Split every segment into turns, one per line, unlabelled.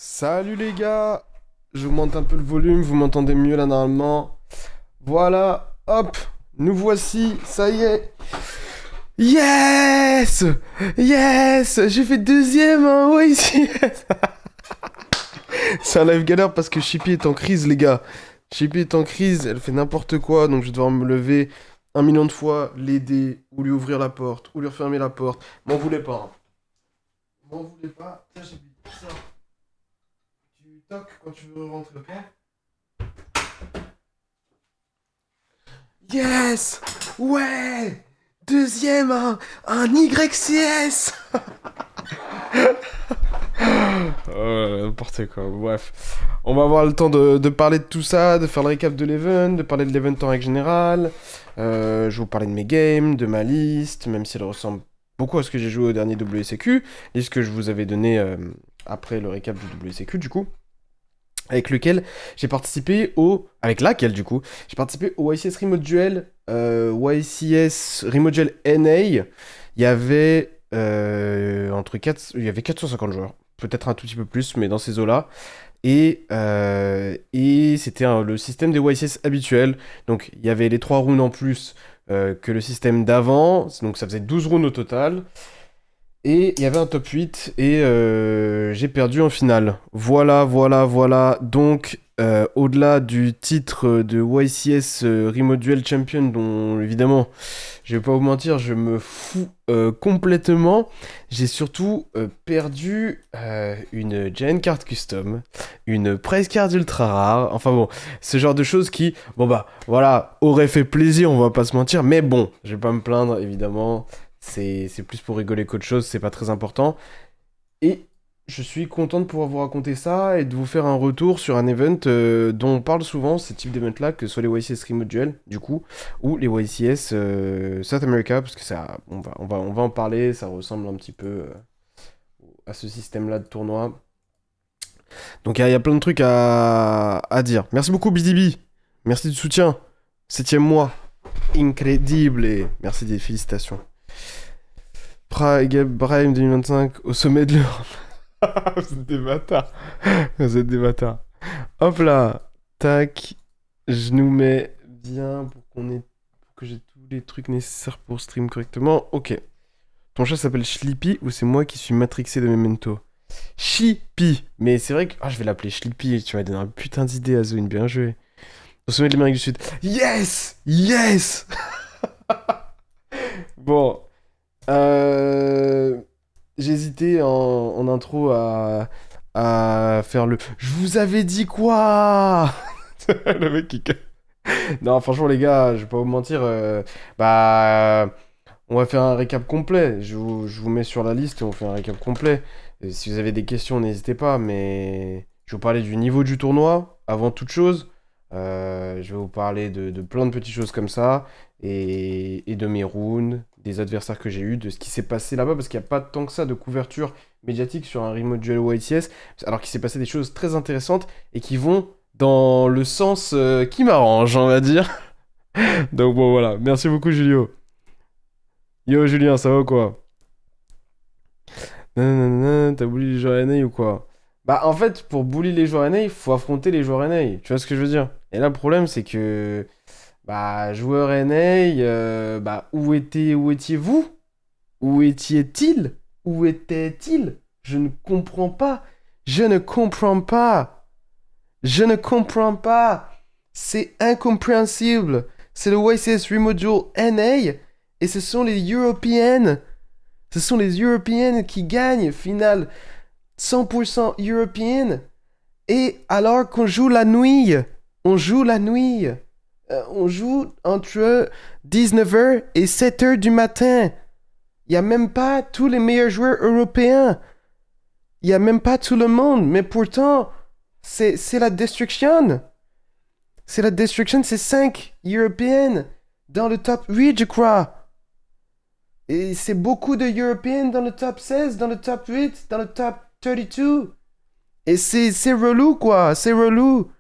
Salut les gars, j'augmente un peu le volume, vous m'entendez mieux là normalement. Voilà, hop, nous voici, ça y est. Yes! Yes! J'ai fait deuxième, hein, ouais, ici. C'est un live galère parce que Chippy est en crise, les gars. Chippy est en crise, elle fait n'importe quoi, donc je vais devoir me lever 1 million de fois, l'aider, ou lui ouvrir la porte, ou lui refermer la porte. M'en voulez pas, hein. M'en voulez pas. Tiens, Chippy, ça. Tu toques quand tu veux rentrer, ok? Yes! Ouais! Deuxième, un YCS! N'importe quoi, bref. On va avoir le temps de parler de tout ça, de faire le récap de l'event, de parler de l'event en règle générale. Je vais vous parler de mes games, de ma liste, même si elle ressemble beaucoup à ce que j'ai joué au dernier WCQ, liste que je vous avais donné après le récap du WCQ du coup. Avec lequel j'ai participé au... Avec laquelle, du coup, j'ai participé au YCS Remote Duel, YCS Remote Duel NA. Il y avait entre 4... Il y avait 450 joueurs. Peut-être un tout petit peu plus, mais dans ces eaux-là. Et c'était le système des YCS habituel. Donc, il y avait les 3 rounds en plus que le système d'avant. Donc, ça faisait 12 rounds au total. Et il y avait un top 8 et j'ai perdu en finale. Voilà, voilà, voilà. Donc, au-delà du titre de YCS Remote Duel Champion, dont évidemment, je vais pas vous mentir, je me fous complètement, j'ai surtout perdu une Giant Card Custom, une Prize Card ultra rare. Enfin bon, ce genre de choses qui, bon bah, voilà, auraient fait plaisir, on va pas se mentir, mais bon, je vais pas me plaindre évidemment. C'est plus pour rigoler qu'autre chose, c'est pas très important. Et je suis content de pouvoir vous raconter ça et de vous faire un retour sur un event dont on parle souvent, ce type d'event-là, que ce soit les YCS Remote Duel, du coup, ou les YCS South America, parce que ça, on va en parler, ça ressemble un petit peu à ce système-là de tournoi. Donc il y a plein de trucs à dire. Merci beaucoup, BDB. Merci du soutien. 7ème mois. Incredible. Et merci des félicitations. Brahim 2025 au sommet de l'Europe. Vous êtes des bâtards. Vous êtes des bâtards. Hop là. Tac. Je nous mets bien pour que j'ai tous les trucs nécessaires pour stream correctement. Ok. Ton chat s'appelle Schlippy ou c'est moi qui suis matrixé de Memento? Chippy. Mais c'est vrai que... Ah, je vais l'appeler Schlippy. Tu m'as donné un putain d'idée, Azoun. Bien joué. Au sommet de l'Amérique du Sud. Yes! Yes! Bon. J'hésitais en intro à faire le... Je vous avais dit quoi? Le mec qui... Non, franchement, les gars, je vais pas vous mentir. Bah... On va faire un récap complet. Je vous mets sur la liste et on fait un récap complet. Et si vous avez des questions, n'hésitez pas. Mais je vais vous parler du niveau du tournoi, avant toute chose. Je vais vous parler de plein de petites choses comme ça. Et de mes rounds, des adversaires que j'ai eu, de ce qui s'est passé là-bas. Parce qu'il n'y a pas tant que ça de couverture médiatique sur un Remote Duel YTS. Alors qu'il s'est passé des choses très intéressantes et qui vont dans le sens qui m'arrange, on va dire. Donc bon, voilà. Merci beaucoup, Julio. Yo Julien, ça va ou quoi? Nanana, t'as bully les joueurs NA ou quoi? Bah en fait, pour bully les joueurs NA, il faut affronter les joueurs NA. Tu vois ce que je veux dire? Et là, le problème, c'est que... Bah, joueurs NA, bah, où étiez-vous? Où étiez-il? Où était-il? Je ne comprends pas. Je ne comprends pas. Je ne comprends pas. C'est incompréhensible. C'est le YCS Remote Duel NA et ce sont les Européennes. Ce sont les Européennes qui gagnent, finale 100% européenne. Et alors qu'on joue la nuit, on joue la nuit. On joue entre 19h et 7h du matin. Il n'y a même pas tous les meilleurs joueurs européens. Il n'y a même pas tout le monde. Mais pourtant, c'est la destruction. C'est la destruction, c'est 5 européennes dans le top 8, je crois. Et c'est beaucoup de européennes dans le top 16, dans le top 8, dans le top 32. Et c'est relou, quoi. C'est relou.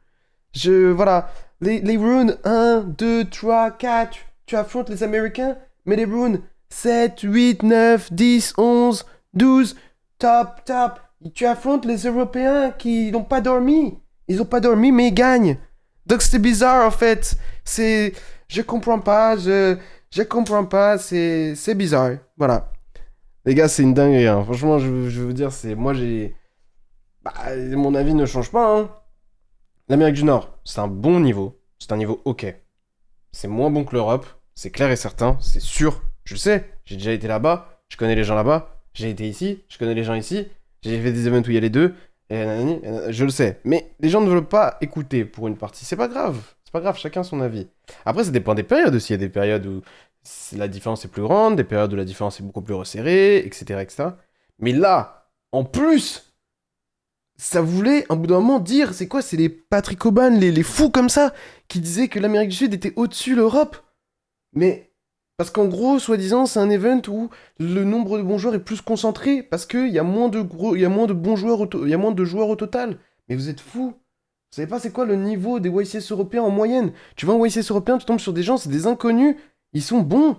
Voilà. Les runes 1, 2, 3, 4, tu affrontes les Américains. Mais les runes 7, 8, 9, 10, 11, 12, top, Tu affrontes les Européens qui n'ont pas dormi. Ils n'ont pas dormi, mais ils gagnent. Donc c'est bizarre en fait. C'est. Je comprends pas, je comprends pas, c'est bizarre. Voilà. Les gars, c'est une dinguerie, hein. Franchement, je veux vous dire, c'est. Moi j'ai. Bah, mon avis ne change pas, hein. L'Amérique du Nord, c'est un bon niveau. C'est un niveau ok. C'est moins bon que l'Europe, c'est clair et certain, c'est sûr. Je le sais, j'ai déjà été là-bas, je connais les gens là-bas, j'ai été ici, je connais les gens ici, j'ai fait des events où il y a les deux, et nanani, je le sais. Mais les gens ne veulent pas écouter pour une partie, c'est pas grave, chacun son avis. Après, ça dépend des périodes aussi, il y a des périodes où la différence est plus grande, des périodes où la différence est beaucoup plus resserrée, etc., etc. Mais là, en plus, ça voulait, un bout d'un moment, dire, c'est quoi, c'est les Patrick Auban, les fous comme ça, qui disaient que l'Amérique du Sud était au-dessus de l'Europe. Mais, parce qu'en gros, soi-disant, c'est un event où le nombre de bons joueurs est plus concentré, parce qu'il y a moins de gros, il y a moins de bons joueurs, il y a moins de joueurs au total. Mais vous êtes fous. Vous savez pas c'est quoi le niveau des YCS européens en moyenne. Tu vas en YCS européen, tu tombes sur des gens, c'est des inconnus. Ils sont bons.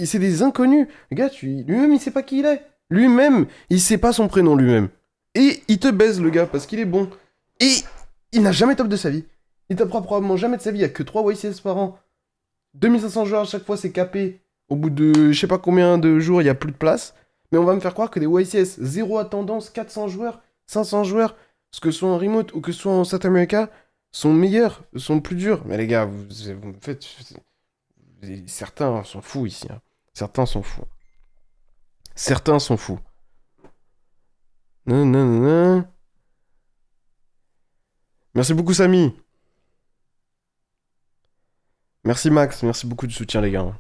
C'est des inconnus. Le gars, lui-même, il sait pas qui il est. Lui-même, il sait pas son prénom lui-même. Et il te baise, le gars, parce qu'il est bon. Et il n'a jamais top de sa vie. Il tapera probablement jamais de sa vie. Il y a que 3 YCS par an. 2500 joueurs à chaque fois, c'est capé. Au bout de je sais pas combien de jours, il y a plus de place. Mais on va me faire croire que des YCS, zéro attendance, 400 joueurs, 500 joueurs, ce que ce soit en remote ou que ce soit en South America, sont meilleurs, sont plus durs. Mais les gars, vous me faites. Certains sont fous ici, hein. Certains sont fous. Certains sont fous. Non, non, non, non. Merci beaucoup, Samy. Merci, Max. Merci beaucoup du soutien, les gars.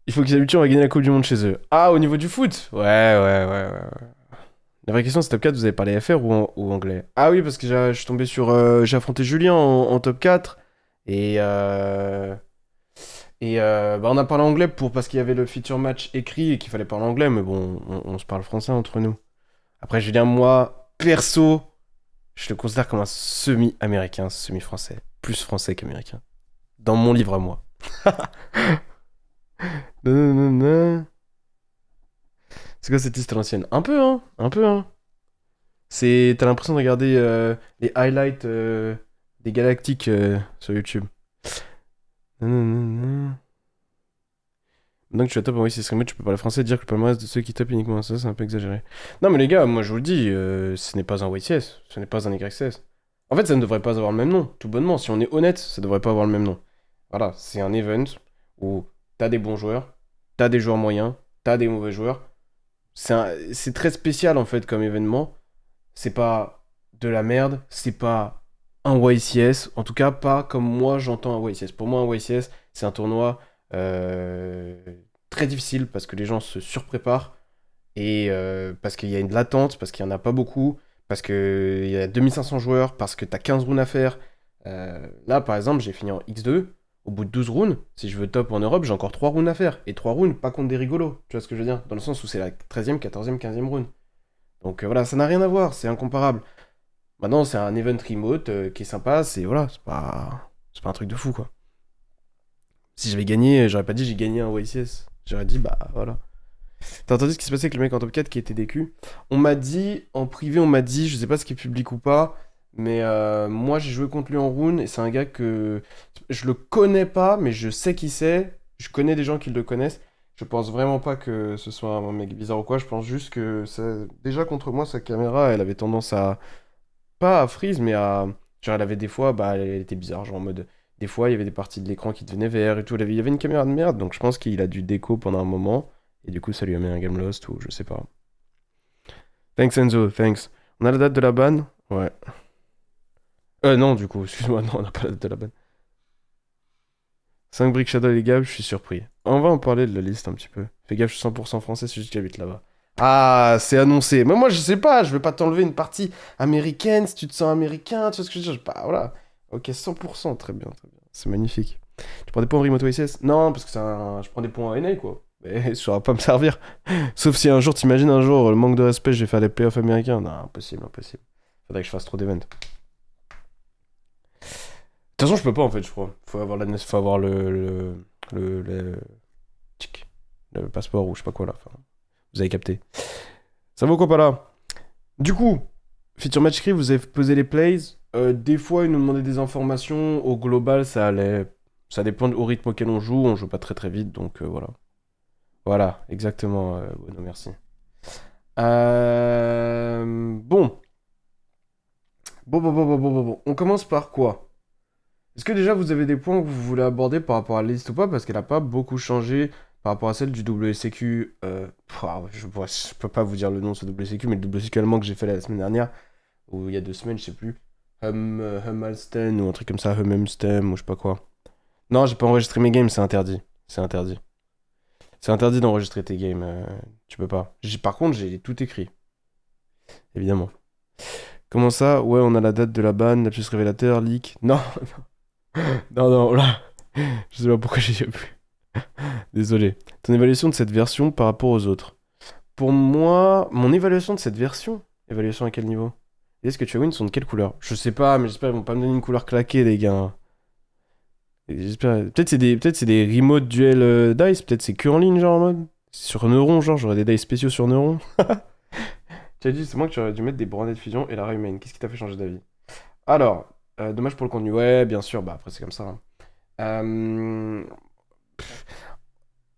Il faut qu'ils habituent, on va gagner la Coupe du Monde chez eux. Ah, au niveau du foot? Ouais, ouais, ouais, ouais. La vraie question, c'est top 4, vous avez parlé FR ou anglais? Ah oui, parce que je suis tombé sur. J'ai affronté Julien en top 4. Et. Bah, on a parlé anglais parce qu'il y avait le feature match écrit et qu'il fallait parler anglais, mais bon, on se parle français entre nous. Après, Julien, moi, perso, je le considère comme un semi-américain, semi-français. Plus français qu'américain. Dans mon livre à moi. Nanana. C'est quoi cette liste à l'ancienne? Un peu, hein? Un peu, hein? T'as l'impression de regarder les highlights des Galactiques sur YouTube. Nanana. Maintenant que tu as top en c'est streamer, tu peux parler français et dire que le palmarès de ceux qui tapent uniquement ça, c'est un peu exagéré. Non, mais les gars, moi je vous le dis, ce n'est pas un YCS, ce n'est pas un YCS. En fait, ça ne devrait pas avoir le même nom, tout bonnement. Si on est honnête, ça devrait pas avoir le même nom. Voilà, c'est un event où t'as des bons joueurs, t'as des joueurs moyens, t'as des mauvais joueurs. C'est très spécial en fait comme événement. C'est pas de la merde, c'est pas un YCS, en tout cas pas comme moi j'entends un YCS. Pour moi, un YCS, c'est un tournoi euh, très difficile parce que les gens se surpréparent et parce qu'il y a une latente, parce qu'il n'y en a pas beaucoup, parce qu'il y a 2500 joueurs, parce que t'as 15 rounds à faire. Là, par exemple, j'ai fini en X2. Au bout de 12 rounds, si je veux top en Europe, j'ai encore 3 rounds à faire. Et 3 rounds, pas contre des rigolos. Tu vois ce que je veux dire? Dans le sens où c'est la 13e, 14e, 15e round. Donc voilà, ça n'a rien à voir, c'est incomparable. Maintenant, c'est un event remote qui est sympa, c'est pas un truc de fou, quoi. Si j'avais gagné, j'aurais pas dit j'ai gagné un YCS. J'aurais dit, bah voilà. T'as entendu ce qui se passait avec le mec en top 4 qui était DQ? On m'a dit, en privé, on m'a dit, je sais pas ce qui est public ou pas, mais moi j'ai joué contre lui en rune et c'est un gars que je le connais pas, mais je sais qui c'est. Je connais des gens qui le connaissent. Je pense vraiment pas que ce soit un mec bizarre ou quoi. Je pense juste que déjà contre moi, sa caméra, elle avait tendance à pas à freeze, mais à. Genre, elle avait des fois, bah, elle était bizarre, genre en mode. Des fois, il y avait des parties de l'écran qui devenaient vert et tout. Il y avait une caméra de merde, donc je pense qu'il a dû déco pendant un moment. Et du coup, ça lui a mis un game lost ou je sais pas. Thanks Enzo, thanks. On a la date de la ban? Ouais. Non, du coup, excuse-moi, non, on n'a pas la date de la ban. 5 briques Shadow illégales, je suis surpris. On va en parler de la liste un petit peu. Fais gaffe, je suis 100% français, c'est juste que j'habite là-bas. Ah, c'est annoncé. Mais moi, je sais pas, je vais pas t'enlever une partie américaine si tu te sens américain, tu vois ce que je veux dire? Bah, voilà. Ok, 100%, très bien, très bien. C'est magnifique. Tu prends des points en remote OSS? Non, parce que je prends des points en NA, quoi. Mais ça va pas me servir. Sauf si un jour, t'imagines un jour, le manque de respect, je vais faire les playoffs américains. Non, impossible, impossible. Faudrait que je fasse trop d'events. De toute façon, je peux pas, en fait, je crois. Faut avoir le, tic, le passeport ou je sais pas quoi, là. Enfin, vous avez capté. Ça vaut quoi pas là? Du coup, feature match script, vous avez posé les plays. Des fois, ils nous demandaient des informations. Au global, ça allait. Ça dépend au rythme auquel on joue. On joue pas très très vite, donc voilà. Voilà, exactement, Bruno, merci. Bon. Bon. On commence par quoi? Est-ce que déjà vous avez des points que vous voulez aborder par rapport à la liste ou pas? Parce qu'elle a pas beaucoup changé par rapport à celle du WCQ. Je peux pas vous dire le nom de ce WCQ, mais le WCQ allemand que j'ai fait la semaine dernière, ou il y a 2 semaines, je sais plus. Humalsten ou un truc comme ça, Humstem ou je sais pas quoi. Non, j'ai pas enregistré mes games, c'est interdit. C'est interdit. C'est interdit d'enregistrer tes games. Tu peux pas. Par contre, j'ai tout écrit, évidemment. Comment ça? Ouais, on a la date de la ban, lapsus révélateur, leak. Non, non, là. Je sais pas pourquoi j'ai dit plus. Désolé. Ton évaluation de cette version par rapport aux autres. Pour moi, mon évaluation de cette version. Évaluation à quel niveau? Est-ce que tu as win sont de quelle couleur? Je sais pas, mais j'espère qu'ils vont pas me donner une couleur claquée, les gars. Et j'espère. Peut-être c'est des remote duel dice, peut-être c'est que en ligne, genre en mode. Sur Neuron, genre, j'aurais des dice spéciaux sur Neuron. Tu as dit, c'est moi que tu aurais dû mettre des branded de fusion et la Rayman. Qu'est-ce qui t'a fait changer d'avis? Alors, dommage pour le contenu. Ouais, bien sûr, bah après c'est comme ça, hein. Euh,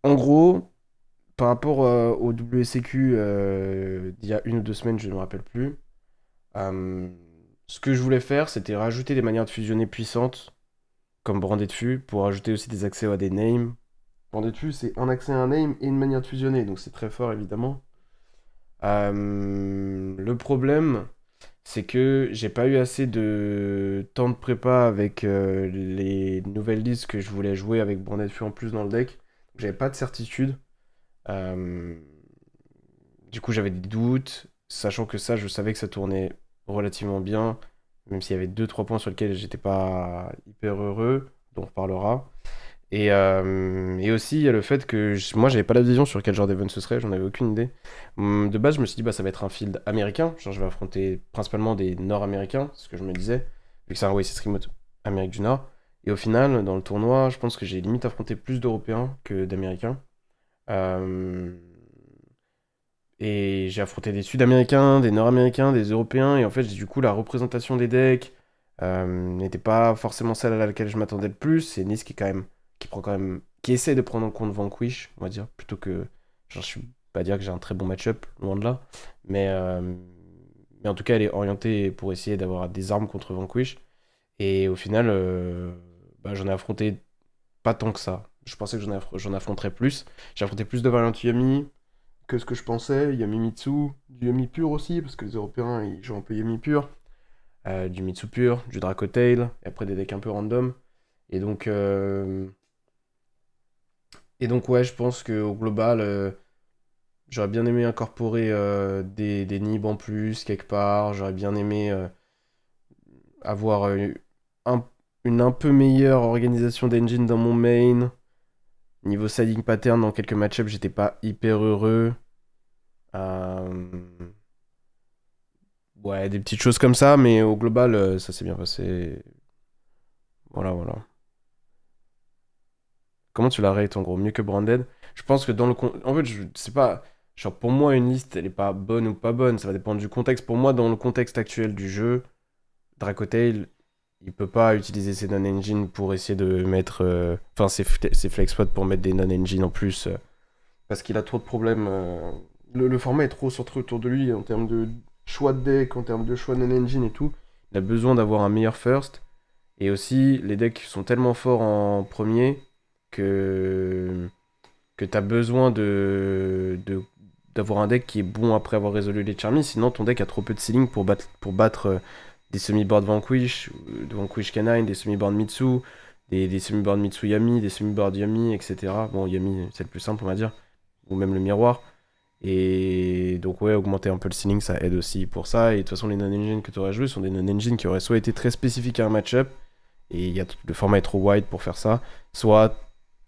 En gros, par rapport au WCQ d'il y a 1 ou 2 semaines, je ne me rappelle plus. euh, Ce que je voulais faire, c'était rajouter des manières de fusionner puissantes, comme Branded Fus, pour ajouter aussi des accès à des names. Branded Fus, c'est un accès à un name et une manière de fusionner, donc c'est très fort évidemment. Le problème, c'est que j'ai pas eu assez de temps de prépa avec les nouvelles listes que je voulais jouer avec Branded Fus en plus dans le deck. J'avais pas de certitude. Euh, Du coup, j'avais des doutes, sachant que ça, je savais que ça tournait relativement bien, même s'il y avait 2 3 points sur lesquels j'étais pas hyper heureux, dont on reparlera. Et aussi, il y a le fait que moi, j'avais pas la vision sur quel genre d'event ce serait, j'en avais aucune idée. De base, je me suis dit, bah, ça va être un field américain, genre je vais affronter principalement des Nord-Américains, c'est ce que je me disais, vu que c'est un Oasis Remote Amérique du Nord. Et au final, dans le tournoi, je pense que j'ai limite affronté plus d'Européens que d'Américains. Euh, et j'ai affronté des Sud-Américains, des Nord-Américains, des Européens, et en fait, du coup, la représentation des decks n'était pas forcément celle à laquelle je m'attendais le plus. C'est Nice qui essaie de prendre en compte Vanquish, on va dire, plutôt que, genre, je suis pas dire que j'ai un très bon match-up, loin de là, mais, euh, mais en tout cas, elle est orientée pour essayer d'avoir des armes contre Vanquish. Et au final, bah, j'en ai affronté pas tant que ça. Je pensais que j'en affronterais plus. J'ai affronté plus de Valiant Yami, que ce que je pensais. Il y a Mimitsu, du Yami pur aussi, parce que les Européens ils jouent un peu Yami pur, du Mitsu pur, du Dracotail, et après des decks un peu random. Et donc, euh, et donc ouais, je pense qu'au global, j'aurais bien aimé incorporer des nibs en plus quelque part. J'aurais bien aimé avoir un- une un peu meilleure organisation d'engine dans mon main. Niveau siding pattern, dans quelques match-ups, j'étais pas hyper heureux. Euh, Ouais, des petites choses comme ça, mais au global, ça s'est bien passé. Voilà. Comment tu la rates en gros? Mieux que Branded? Je pense que dans le... En fait, je sais pas... Genre, pour moi, une liste, elle est pas bonne ou pas bonne. Ça va dépendre du contexte. Pour moi, dans le contexte actuel du jeu, Dracotail, il peut pas utiliser ses non-engine pour essayer de mettre... Enfin, ses flex spots pour mettre des non-engine en plus. Parce qu'il a trop de problèmes. Le format est trop centré autour de lui en termes de choix de deck, en termes de choix de non-engine et tout. Il a besoin d'avoir un meilleur first. Et aussi, les decks sont tellement forts en premier que, que tu as besoin d'avoir un deck qui est bon après avoir résolu les Charmy. Sinon, ton deck a trop peu de ceiling pour battre des semi-board Vanquish, de Vanquish Canine, des semi-board Mitsu, des semi-board Mitsu Yami, des semi-board Yami, etc. Bon, Yami, c'est le plus simple, on va dire. Ou même le miroir. Et donc, ouais, augmenter un peu le ceiling, ça aide aussi pour ça. Et de toute façon, les non-engines que tu aurais joués sont des non-engines qui auraient soit été très spécifiques à un match-up, et le format est trop wide pour faire ça, soit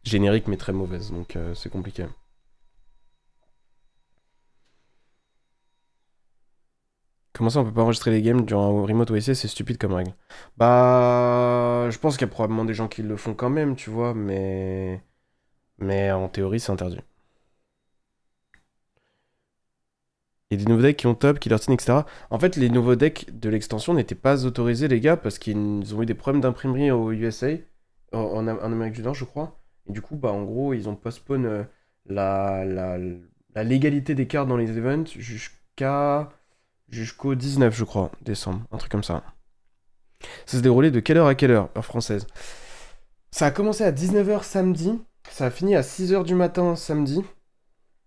générique mais très mauvaise, donc c'est compliqué. Comment ça on peut pas enregistrer les games durant un remote OSC, c'est stupide comme règle. Bah, je pense qu'il y a probablement des gens qui le font quand même, tu vois, mais en théorie c'est interdit. Il y a des nouveaux decks qui ont top, Killer Tin, etc. En fait, les nouveaux decks de l'extension n'étaient pas autorisés, les gars, parce qu'ils ont eu des problèmes d'imprimerie aux USA, en Amérique du Nord, je crois. Et du coup, bah, en gros, ils ont postpone la, la, la légalité des cartes dans les events jusqu'au 19, je crois, décembre. Un truc comme ça. Ça se déroulait de quelle heure à quelle heure française? Ça a commencé à 19h samedi. Ça a fini à 6h du matin samedi.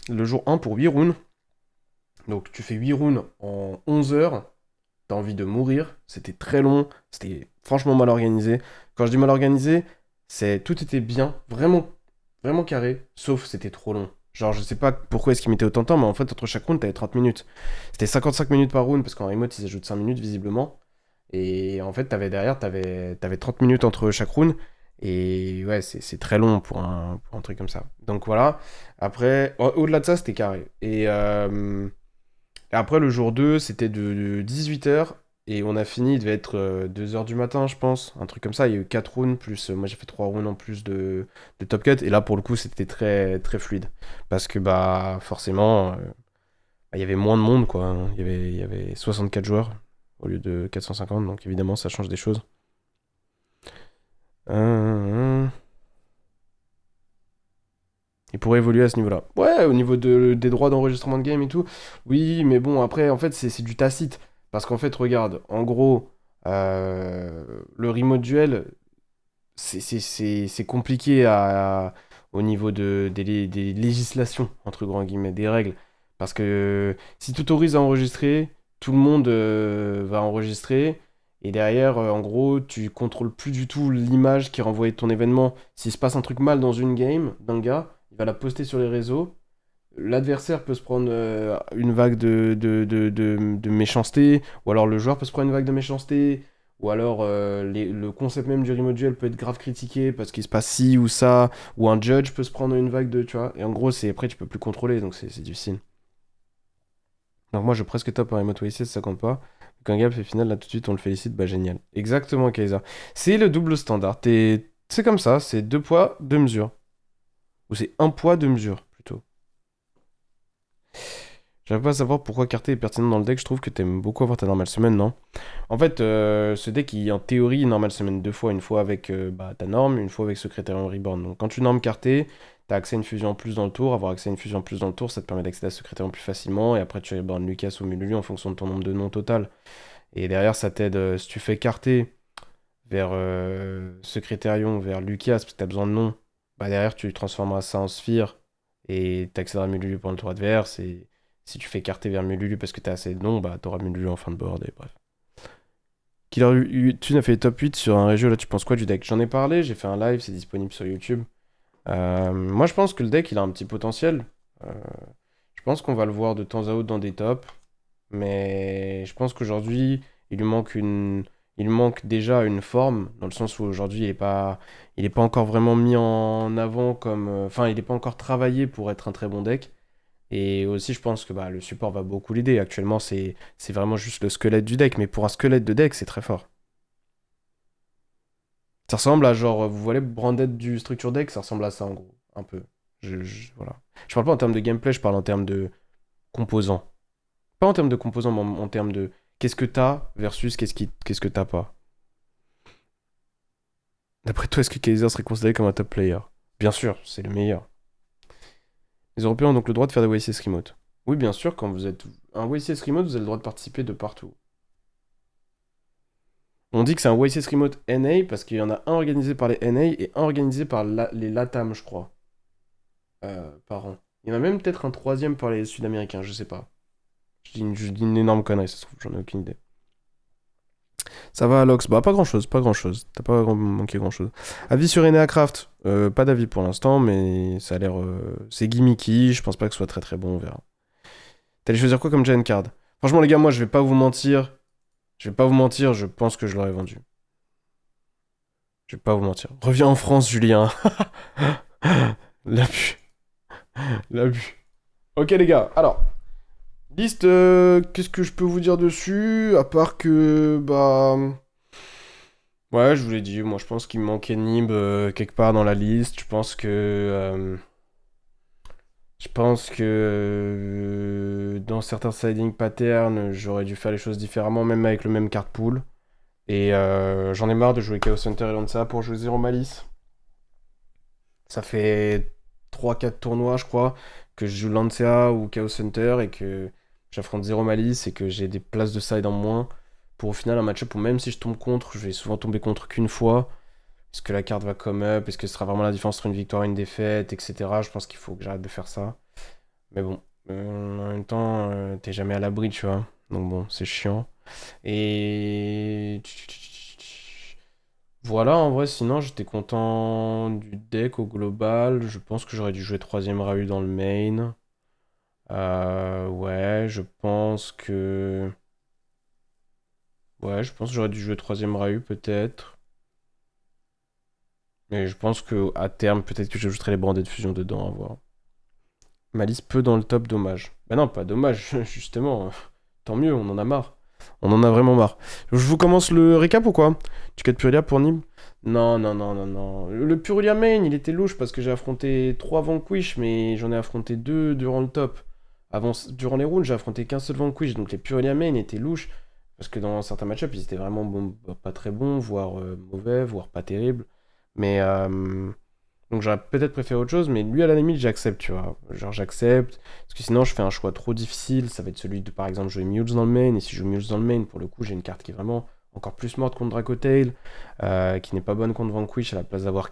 Le jour 1 pour 8 rounds. Donc tu fais 8 rounds en 11 heures. T'as envie de mourir. C'était très long. C'était franchement mal organisé. Quand je dis mal organisé, tout était bien. Vraiment, vraiment carré. Sauf c'était trop long. Genre, je sais pas pourquoi est-ce qu'ils mettaient autant de temps, mais en fait, entre chaque round, t'avais 30 minutes. C'était 55 minutes par round, parce qu'en remote, ils ajoutent 5 minutes, visiblement. Et en fait, t'avais 30 minutes entre chaque round. Et ouais, c'est très long pour un truc comme ça. Donc voilà. Après, au-delà de ça, c'était carré. Et après, le jour 2 c'était de 18h. Et on a fini, il devait être 2h du matin, je pense. Un truc comme ça. Il y a eu 4 rounds, plus moi j'ai fait 3 rounds en plus de Top Cut. Et là, pour le coup, c'était très, très fluide. Parce que, bah, forcément, bah, il y avait moins de monde, quoi, hein. Il y avait 64 joueurs au lieu de 450. Donc évidemment, ça change des choses. Euh, Il pourrait évoluer à ce niveau-là. Ouais, au niveau des droits d'enregistrement de game et tout. Oui, mais bon, après, en fait, c'est du tacite. Parce qu'en fait, regarde, en gros, le remote duel, c'est compliqué au niveau des législations, entre grands guillemets, des règles. Parce que si tu autorises à enregistrer, tout le monde va enregistrer. Et derrière, en gros, tu contrôles plus du tout l'image qui est renvoyée de ton événement. S'il se passe un truc mal dans une game d'un gars, il va la poster sur les réseaux. L'adversaire peut se prendre une vague de méchanceté, ou alors le joueur peut se prendre une vague de méchanceté, ou alors le concept même du remote duel peut être grave critiqué parce qu'il se passe ci ou ça, ou un judge peut se prendre une vague de, tu vois. Et en gros, après, tu peux plus contrôler, donc c'est difficile. Donc moi, je presque top en remote WC, ça compte pas. Quand Gab fait finale, là tout de suite, on le félicite, bah génial. Exactement, Kaiser. C'est le double standard. C'est comme ça, c'est deux poids, deux mesures. Ou c'est un poids, deux mesures, plutôt. J'arrive pas à savoir pourquoi Carté est pertinent dans le deck. Je trouve que t'aimes beaucoup avoir ta normale semaine, non? En fait, ce deck, en théorie, normale semaine deux fois. Une fois avec bah, ta norme, une fois avec Secrétariat Reborn. Donc quand tu normes Carté, t'as accès à une fusion en plus dans le tour. Avoir accès à une fusion en plus dans le tour, ça te permet d'accéder à Secrétariat plus facilement. Et après, tu Reborn Lucas ou Mululu en fonction de ton nombre de noms total. Et derrière, ça t'aide, si tu fais Carté vers Secrétarion, vers Lucas, parce que t'as besoin de noms, bah derrière, tu transformeras ça en Sphere et t'accéderas à Mululu pendant le tour adverse. Et si tu fais carter vers Mululu parce que t'as assez de noms, bah t'auras Mululu en fin de board et bref. Killer Thune a fait top 8 sur un régio, là tu penses quoi du deck? J'en ai parlé, j'ai fait un live, c'est disponible sur YouTube. Moi je pense que le deck il a un petit potentiel. Euh, je pense qu'on va le voir de temps à autre dans des tops. Mais je pense qu'aujourd'hui il lui manque déjà une forme, dans le sens où aujourd'hui il est pas encore vraiment mis en avant comme. Enfin, il n'est pas encore travaillé pour être un très bon deck. Et aussi, je pense que bah, le support va beaucoup l'aider. Actuellement, c'est vraiment juste le squelette du deck, mais pour un squelette de deck, c'est très fort. Ça ressemble à genre, vous voyez, Branded du structure deck, ça ressemble à ça en gros, un peu. Voilà. Je parle pas en termes de gameplay, je parle en termes de composants. Pas en termes de composants, mais en termes de qu'est-ce que t'as versus qu'est-ce que t'as pas. D'après toi, est-ce que Kaiser serait considéré comme un top player? Bien sûr, c'est le meilleur. Les Européens ont donc le droit de faire des YCS remote. Oui, bien sûr, quand vous êtes un YCS remote, vous avez le droit de participer de partout. On dit que c'est un YCS remote NA parce qu'il y en a un organisé par les NA et un organisé par les LATAM, je crois, par an. Il y en a même peut-être un troisième par les Sud-Américains, je sais pas. Je dis une énorme connerie, ça se trouve, j'en ai aucune idée. Ça va, Alox? Bah, pas grand-chose, pas grand-chose. T'as pas manqué grand-chose. Avis sur Enea Craft? Pas d'avis pour l'instant, mais ça a l'air. C'est gimmicky, je pense pas que ce soit très très bon, on verra. T'allais choisir quoi comme Giant Card? Franchement, les gars, moi, je vais pas vous mentir. Je vais pas vous mentir, je pense que je l'aurais vendu. Je vais pas vous mentir. Reviens en France, Julien. L'abus. L'abus. Ok, les gars, alors. Liste, qu'est-ce que je peux vous dire dessus? À part que, bah. Ouais, je vous l'ai dit, moi je pense qu'il me manquait Nib quelque part dans la liste. Je pense que. Je pense que dans certains siding patterns, j'aurais dû faire les choses différemment, même avec le même card pool. Et j'en ai marre de jouer Chaos Hunter et Lanza pour jouer Zero Malice. Ça fait 3 4 tournois, je crois, que je joue Lancea ou Chaos Hunter et que j'affronte Zero Malice et que j'ai des places de side en moins. Pour au final un match-up où même si je tombe contre, je vais souvent tomber contre qu'une fois. Est-ce que la carte va come up? Est-ce que ce sera vraiment la différence entre une victoire et une défaite, etc. Je pense qu'il faut que j'arrête de faire ça. Mais bon, en même temps, t'es jamais à l'abri, tu vois. Donc bon, c'est chiant. Et voilà, en vrai, sinon j'étais content du deck au global. Je pense que j'aurais dû jouer troisième Rahu dans le main. Ouais, je pense que. Ouais, je pense que j'aurais dû jouer troisième Rahu peut-être. Mais je pense que à terme, peut-être que j'ajouterai les brandés de fusion dedans, à voir. Malice peu dans le top, dommage. Bah non, pas dommage, justement. Tant mieux, on en a marre. On en a vraiment marre. Je vous commence le récap ou quoi? Tu cut Purulia pour Nîmes? Non, non, non, non, non. Le Purulia main, il était louche parce que j'ai affronté 3 Vanquish, mais j'en ai affronté 2 durant le top. Durant les rounds, j'ai affronté qu'un seul Vanquish, donc les Purulia main étaient louches. Parce que dans certains match ils étaient vraiment pas très bons, voire mauvais, voire pas terribles. Mais donc j'aurais peut-être préféré autre chose, mais lui à la limite j'accepte, tu vois. Genre j'accepte, parce que sinon je fais un choix trop difficile, ça va être celui de par exemple jouer Muse dans le main, et si je joue Muse dans le main, pour le coup j'ai une carte qui est vraiment encore plus morte contre Dracotail, qui n'est pas bonne contre Vanquish, à la place d'avoir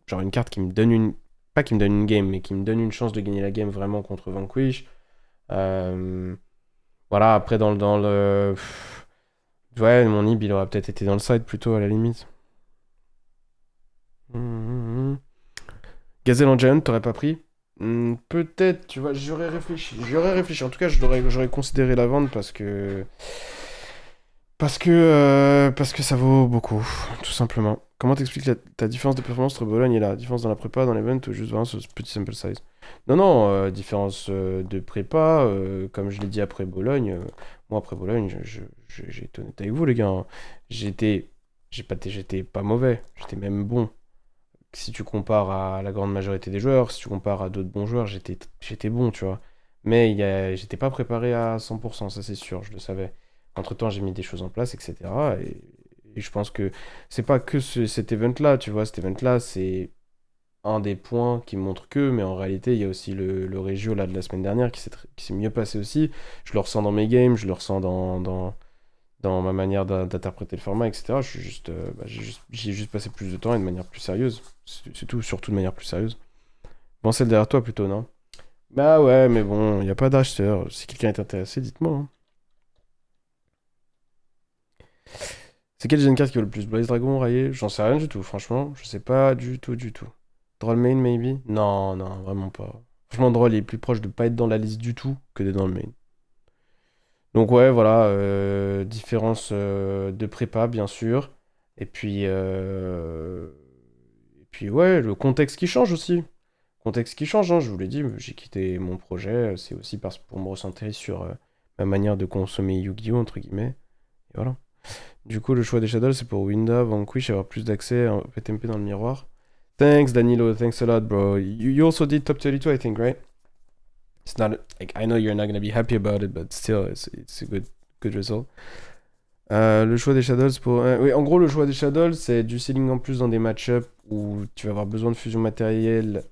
genre une carte qui me donne une... Pas qui me donne une game, mais qui me donne une chance de gagner la game vraiment contre Vanquish. Euh, Voilà, après Ouais, mon Ib il aurait peut-être été dans le side plutôt à la limite. Mhm. Gazelle en Giant, t'aurais pas pris? Peut-être, tu vois, j'aurais réfléchi. J'aurais réfléchi. En tout cas, j'aurais considéré la vente parce que. Parce que ça vaut beaucoup, tout simplement. Comment t'expliques ta différence de performance entre Bologne et la différence dans la prépa, dans l'event, ou juste vraiment sur ce petit sample size? Non, non, différence de prépa, comme je l'ai dit après Bologne, moi après Bologne, j'ai été honnête avec vous les gars, hein. J'étais, j'étais pas mauvais, j'étais même bon. Si tu compares à la grande majorité des joueurs, si tu compares à d'autres bons joueurs, j'étais bon, tu vois. Mais j'étais pas préparé à 100%, ça c'est sûr, je le savais. Entre-temps, j'ai mis des choses en place, etc. Et je pense que c'est pas que cet event-là, tu vois. Cet event-là, c'est un des points qui montre que, mais en réalité, il y a aussi le Regio là, de la semaine dernière qui s'est mieux passé aussi. Je le ressens dans mes games, je le ressens dans ma manière d'interpréter le format, etc. Je suis juste, j'y ai juste passé plus de temps et de manière plus sérieuse. C'est tout, surtout de manière plus sérieuse. Bon, celle derrière toi plutôt, non? Bah ouais, mais bon, il n'y a pas d'acheteur. Si quelqu'un est intéressé, dites-moi, hein. C'est quel Gen 4 qui vaut le plus? Blaze Dragon, Rayé? J'en sais rien du tout, franchement. Je sais pas du tout, du tout. Droll main, maybe? Non, non, vraiment pas. Franchement, Droll est plus proche de pas être dans la liste du tout que d'être dans le main. Donc ouais, voilà, différence de prépa, bien sûr. Et puis, ouais, le contexte qui change aussi. Contexte qui change, hein, je vous l'ai dit, j'ai quitté mon projet, c'est aussi pour me recentrer sur ma manière de consommer Yu-Gi-Oh! Entre guillemets. Et voilà. Du coup, le choix des Shadows, c'est pour Winda, Vanquish, avoir plus d'accès à PTMP dans le miroir. Thanks, Danilo. Thanks a lot, bro. You also did top 32, I think, right? It's not like I know you're not gonna be happy about it, but still, it's a good result. Le choix des Shadows pour. Oui, en gros, le choix des Shadows, c'est du ceiling en plus dans des match-ups où tu vas avoir besoin de fusion matérielle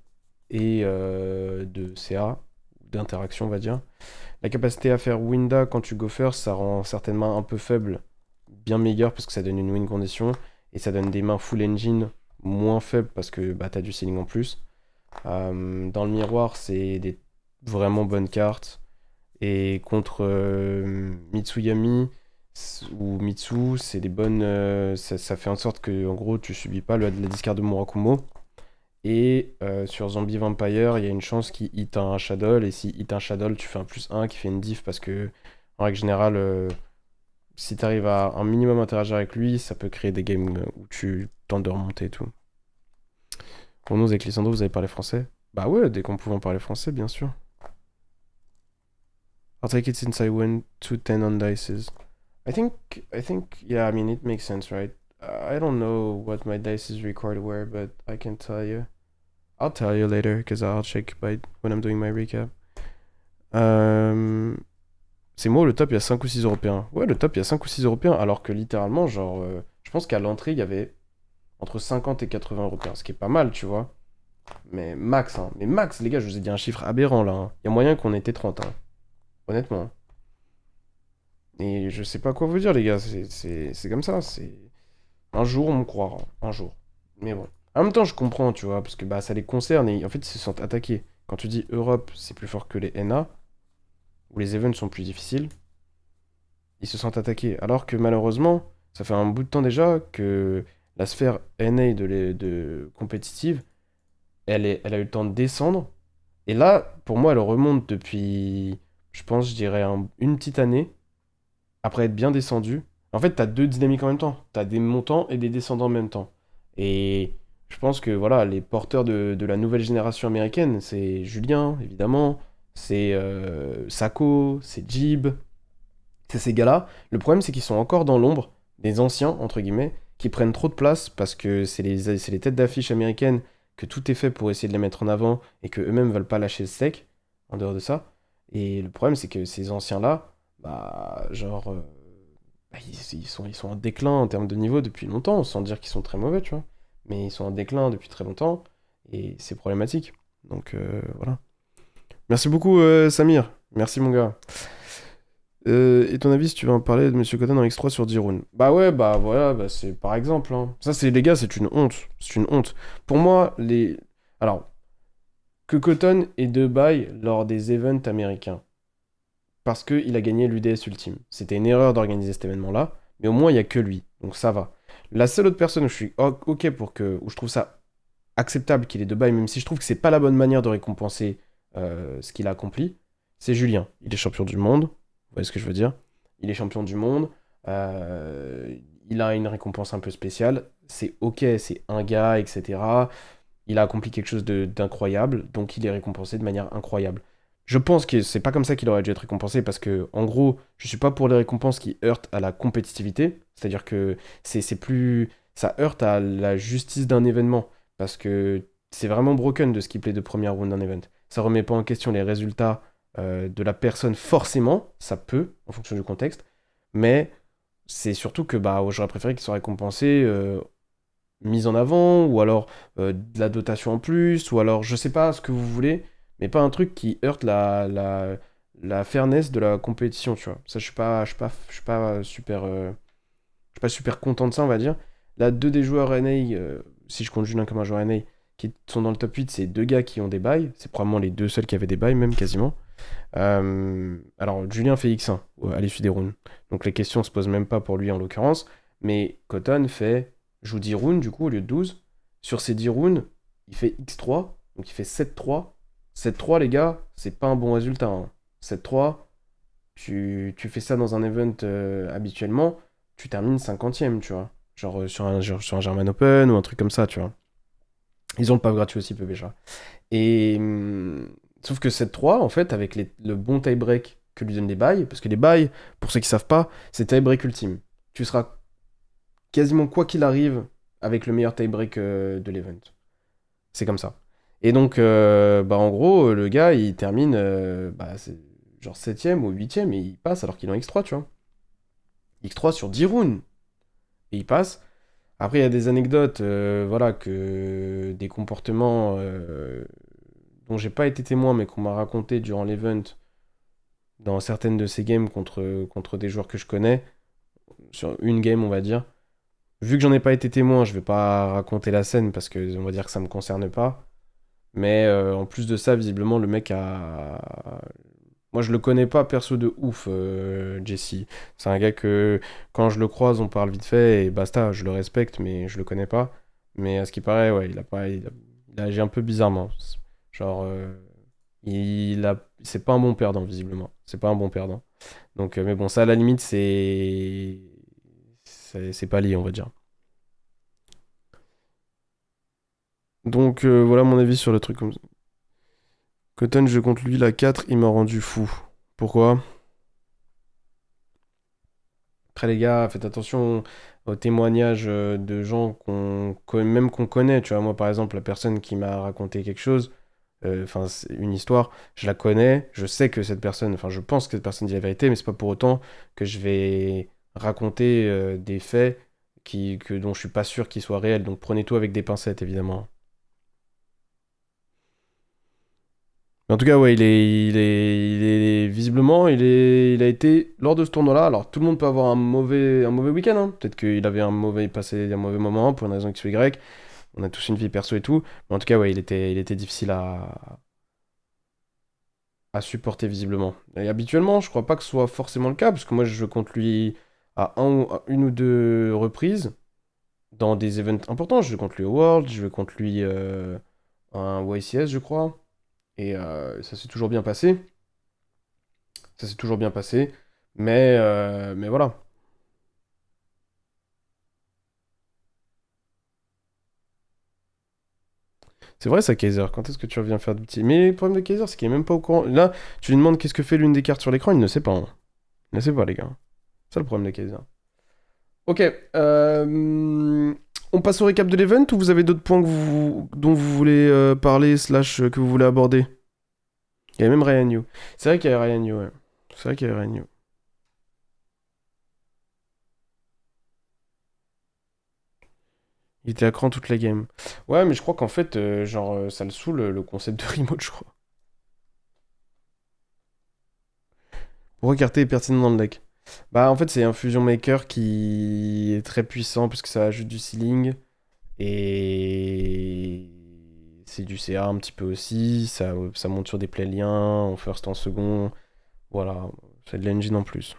et de CA, d'interaction, on va dire. La capacité à faire Winda quand tu go first, ça rend certaines mains un peu faibles bien meilleur parce que ça donne une win condition et ça donne des mains full engine moins faibles parce que bah, t'as du ceiling en plus. Dans le miroir, c'est des vraiment bonnes cartes. Et contre Mitsuyami ou Mitsu, c'est des bonnes. Ça fait en sorte que, en gros, tu subis pas la discard de Murakumo. Et sur Zombie Vampire, il y a une chance qu'il hit un Shadow. Et si hit un Shadow, tu fais un +1 qui fait une diff parce que, en règle générale, si tu arrives à un minimum interagir avec lui, ça peut créer des games où tu tentes de remonter et tout. Pour nous, avec Lissandro, vous avez parlé français? Bah ouais, dès qu'on pouvait en parler français, bien sûr. I'll take it since I went to 10 on dices. Yeah, I mean, it makes sense, right? I don't know what my dices record were, but I can tell you. I'll tell you later, because I'll check when I'm doing my recap. Euh, C'est moi, le top, il y a 5 ou 6 Européens. Ouais, le top, il y a 5 ou 6 Européens, alors que littéralement, genre, je pense qu'à l'entrée, il y avait entre 50 et 80 Européens, ce qui est pas mal, tu vois. Mais max, hein. Mais max, les gars, je vous ai dit un chiffre aberrant, là, hein. Il y a moyen qu'on était 30, hein. Honnêtement, hein. Et je sais pas quoi vous dire, les gars, c'est comme ça, c'est... Un jour, on me croira, un jour. Mais bon. En même temps, je comprends, tu vois, parce que bah, ça les concerne et en fait, ils se sentent attaqués. Quand tu dis Europe, c'est plus fort que les NA, où les events sont plus difficiles, ils se sentent attaqués. Alors que malheureusement, ça fait un bout de temps déjà que la sphère NA de compétitive, elle a eu le temps de descendre. Et là, pour moi, elle remonte depuis, je pense, je dirais une petite année, après être bien descendue. En fait, t'as deux dynamiques en même temps. T'as des montants et des descendants en même temps. Et je pense que voilà, les porteurs de la nouvelle génération américaine, c'est Julien, évidemment, c'est Sako, c'est Jib, c'est ces gars-là. Le problème, c'est qu'ils sont encore dans l'ombre des anciens, entre guillemets, qui prennent trop de place parce que c'est les têtes d'affiche américaines, que tout est fait pour essayer de les mettre en avant et que eux-mêmes veulent pas lâcher le steak en dehors de ça. Et le problème, c'est que ces anciens-là, bah, genre, bah, ils sont en déclin en termes de niveau depuis longtemps, sans dire qu'ils sont très mauvais, tu vois. Mais ils sont en déclin depuis très longtemps et c'est problématique. Donc voilà. Merci beaucoup, Samir. Merci, mon gars. Et ton avis, si tu veux en parler de Monsieur Cotton en X3 sur Dirun? Bah ouais, bah voilà, bah c'est par exemple, hein. Ça, c'est les gars, c'est une honte. C'est une honte. Pour moi, les. Alors, que Cotton ait deux bails lors des events américains. Parce qu'il a gagné l'UDS Ultime. C'était une erreur d'organiser cet événement-là, mais au moins, il n'y a que lui. Donc ça va. La seule autre personne où je suis OK pour que. Où je trouve ça acceptable qu'il ait deux bails, même si je trouve que c'est pas la bonne manière de récompenser ce qu'il a accompli, c'est Julien. Il est champion du monde. Vous voyez ce que je veux dire? Il est champion du monde. euh, il a une récompense un peu spéciale. C'est ok, c'est un gars, etc. Il a accompli quelque chose d'incroyable, donc il est récompensé de manière incroyable. Je pense que c'est pas comme ça qu'il aurait dû être récompensé parce que, en gros, je suis pas pour les récompenses qui heurtent à la compétitivité. C'est-à-dire que c'est plus. Ça heurte à la justice d'un événement. Parce que c'est vraiment broken de skipper les deux premières rounds d'un event. Ça remet pas en question les résultats de la personne, forcément, ça peut, en fonction du contexte, mais c'est surtout que bah, j'aurais préféré qu'il soit récompensé, mis en avant, ou alors de la dotation en plus, ou alors je sais pas ce que vous voulez, mais pas un truc qui heurte la fairness de la compétition, tu vois. Ça, je suis pas super, je suis pas super content de ça, on va dire. Là, deux des joueurs NA, si je compte Julien comme un joueur NA, qui sont dans le top 8, c'est deux gars qui ont des bails. C'est probablement les deux seuls qui avaient des bails, même quasiment. Alors, Julien fait X1 à l'issue des rounds. Donc les questions se posent même pas pour lui en l'occurrence. Mais Cotton joue 10 rounds du coup au lieu de 12. Sur ces 10 rounds, il fait X3. Donc il fait 7-3. 7-3, les gars, c'est pas un bon résultat, hein. 7-3, tu fais ça dans un event habituellement, tu termines 50e, tu vois. Sur un German Open ou un truc comme ça, tu vois. Ils ont le pav gratuit aussi, PBJ. Et sauf que 7-3, en fait, avec le bon tie-break que lui donnent les bails, parce que les bails, pour ceux qui savent pas, c'est tie-break ultime. Tu seras quasiment quoi qu'il arrive avec le meilleur tie-break de l'event. C'est comme ça. Et donc, bah, en gros, le gars, il termine bah, c'est genre 7ème ou 8ème et il passe alors qu'il est en X3, tu vois. X3 sur 10 rounds. Et il passe. Après, il y a des anecdotes, voilà, que des comportements dont j'ai pas été témoin, mais qu'on m'a raconté durant l'event dans certaines de ces games contre des joueurs que je connais, sur une game, on va dire. Vu que j'en ai pas été témoin, je vais pas raconter la scène parce que on va dire que ça me concerne pas. Mais en plus de ça, visiblement, le mec a. Moi, je le connais pas perso de ouf, Jesse. C'est un gars que, quand je le croise, on parle vite fait et basta, je le respecte, mais je le connais pas. Mais à ce qui paraît, ouais, il a agi un peu bizarrement. Genre, c'est pas un bon perdant, visiblement. C'est pas un bon perdant. Donc, mais bon, ça, à la limite, c'est pas lié, on va dire. Donc, voilà mon avis sur le truc comme ça. Cotton, je compte lui la 4, il m'a rendu fou. Pourquoi? Après les gars, faites attention aux témoignages de gens même qu'on connaît. Tu vois, moi, par exemple, la personne qui m'a raconté quelque chose, enfin, c'est une histoire, je la connais, je sais que cette personne, enfin, je pense que cette personne dit la vérité, mais c'est pas pour autant que je vais raconter des faits dont je suis pas sûr qu'ils soient réels. Donc prenez tout avec des pincettes, évidemment. Mais en tout cas, ouais, visiblement, il a été lors de ce tournoi-là. Alors, tout le monde peut avoir un mauvais week-end, hein. Peut-être qu'il avait passé un mauvais moment pour une raison X ou Y. On a tous une vie perso et tout. Mais en tout cas, ouais, il était difficile à supporter visiblement. Et habituellement, je crois pas que ce soit forcément le cas, parce que moi, je joue contre lui à une ou deux reprises dans des events importants. Je joue contre lui au World, je joue contre lui à un YCS, je crois. Et ça s'est toujours bien passé. Ça s'est toujours bien passé. Mais voilà. C'est vrai ça, Kaiser. Quand est-ce que tu reviens faire du petit... Mais le problème de Kaiser, c'est qu'il est même pas au courant. Là, tu lui demandes qu'est-ce que fait l'une des cartes sur l'écran, il ne sait pas, hein. Il ne sait pas, les gars. C'est ça le problème de Kaiser. Ok. On passe au récap de l'event ou vous avez d'autres points dont vous voulez parler, slash que vous voulez aborder? Il y avait même Ryan Yu. C'est vrai qu'il y avait Ryan Yu, ouais. C'est vrai qu'il y avait Ryan Yu. Il était à cran toute la game. Ouais, mais je crois qu'en fait, genre, ça le saoule le concept de remote, je crois. Pour écarter est pertinent dans le deck. Bah, en fait, c'est un Fusion Maker qui est très puissant parce que ça ajoute du sealing. Et c'est du CA un petit peu aussi. Ça monte sur des plays liens, en first, en second. Voilà, c'est de l'engine en plus.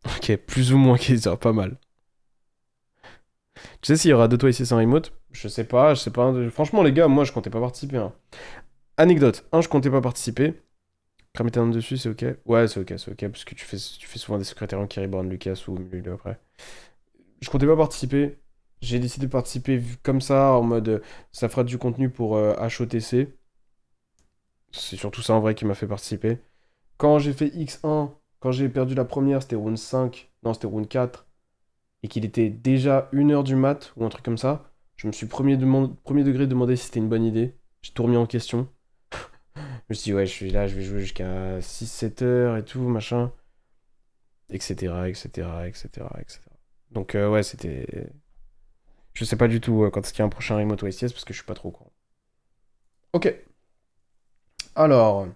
Ok, plus ou moins Kaiser, pas mal. Tu sais s'il y aura 2 ici en remote? Je sais pas, je sais pas. Franchement, les gars, moi, je comptais pas participer, hein. Anecdote, je comptais pas participer. Cramer ta note dessus, c'est ok? Ouais, c'est ok, parce que tu fais souvent des secrétaires en Kiriborn, Lucas ou Mulu après. Je comptais pas participer. J'ai décidé de participer comme ça, en mode ça fera du contenu pour HOTC. C'est surtout ça en vrai qui m'a fait participer. Quand j'ai fait X1, quand j'ai perdu la première, c'était round 5, non, c'était round 4, et qu'il était déjà 1h du mat, ou un truc comme ça, je me suis premier degré demandé si c'était une bonne idée. J'ai tout remis en question. Je me suis dit, ouais, je suis là, je vais jouer jusqu'à 6-7 heures et tout, machin, etc., etc., etc., etc. Donc, ouais, c'était. Je sais pas du tout quand est-ce qu'il y a un prochain remote OSS parce que je suis pas trop au courant. Ok, alors.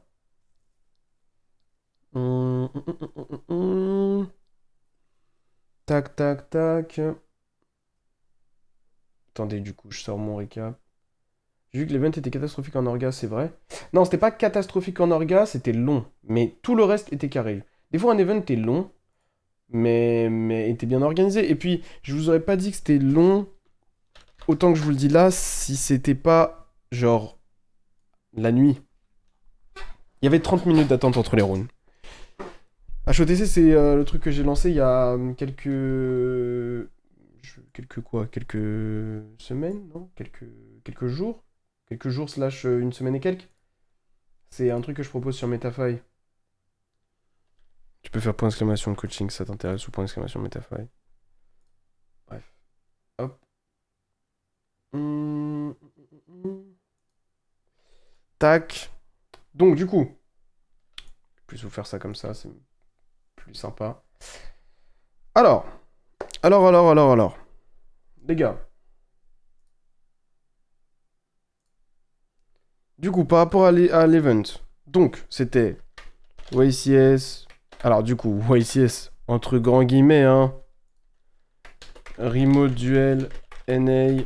Tac, tac, tac. Attendez, du coup, je sors mon récap. J'ai vu que l'event était catastrophique en orga, c'est vrai. Non, c'était pas catastrophique en orga, c'était long. Mais tout le reste était carré. Des fois, un event est long, mais était bien organisé. Et puis, je vous aurais pas dit que c'était long, autant que je vous le dis là, si c'était pas, genre, la nuit. Il y avait 30 minutes d'attente entre les rounds. HOTC, c'est le truc que j'ai lancé il y a quelques quoi? Quelques semaines, non? Quelques jours? Quelques jours slash une semaine et quelques? C'est un truc que je propose sur Metafy. Tu peux faire point d'exclamation coaching, ça t'intéresse, ou point d'exclamation Metafy. Bref. Hop. Hum, Tac. Donc, du coup, je vais plus vous faire ça comme ça, c'est plus sympa. Alors, alors. Les gars. Du coup, par rapport à l'event, donc, c'était YCS. Alors, du coup, YCS, entre grands guillemets, hein. Remote Duel, NA. Il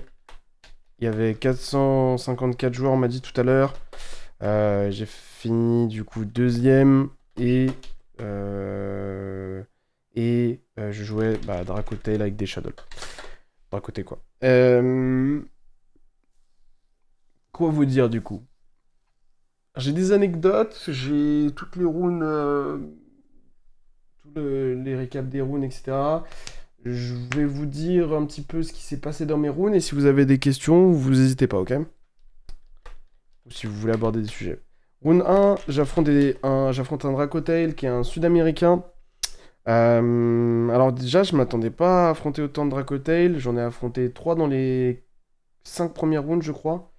y avait 454 joueurs, on m'a dit tout à l'heure. J'ai fini, du coup, deuxième. Je jouais Dracotail avec des Shadows. Dracotail, quoi. Quoi vous dire, du coup? J'ai des anecdotes, j'ai toutes les runes, les récaps des runes, etc. Je vais vous dire un petit peu ce qui s'est passé dans mes runes et si vous avez des questions, vous n'hésitez pas, ok? Ou si vous voulez aborder des sujets. Rune 1, j'affronte un Dracotail qui est un sud-américain Alors déjà, je m'attendais pas à affronter autant de Dracotail. J'en ai affronté 3 dans les 5 premières rounds, je crois.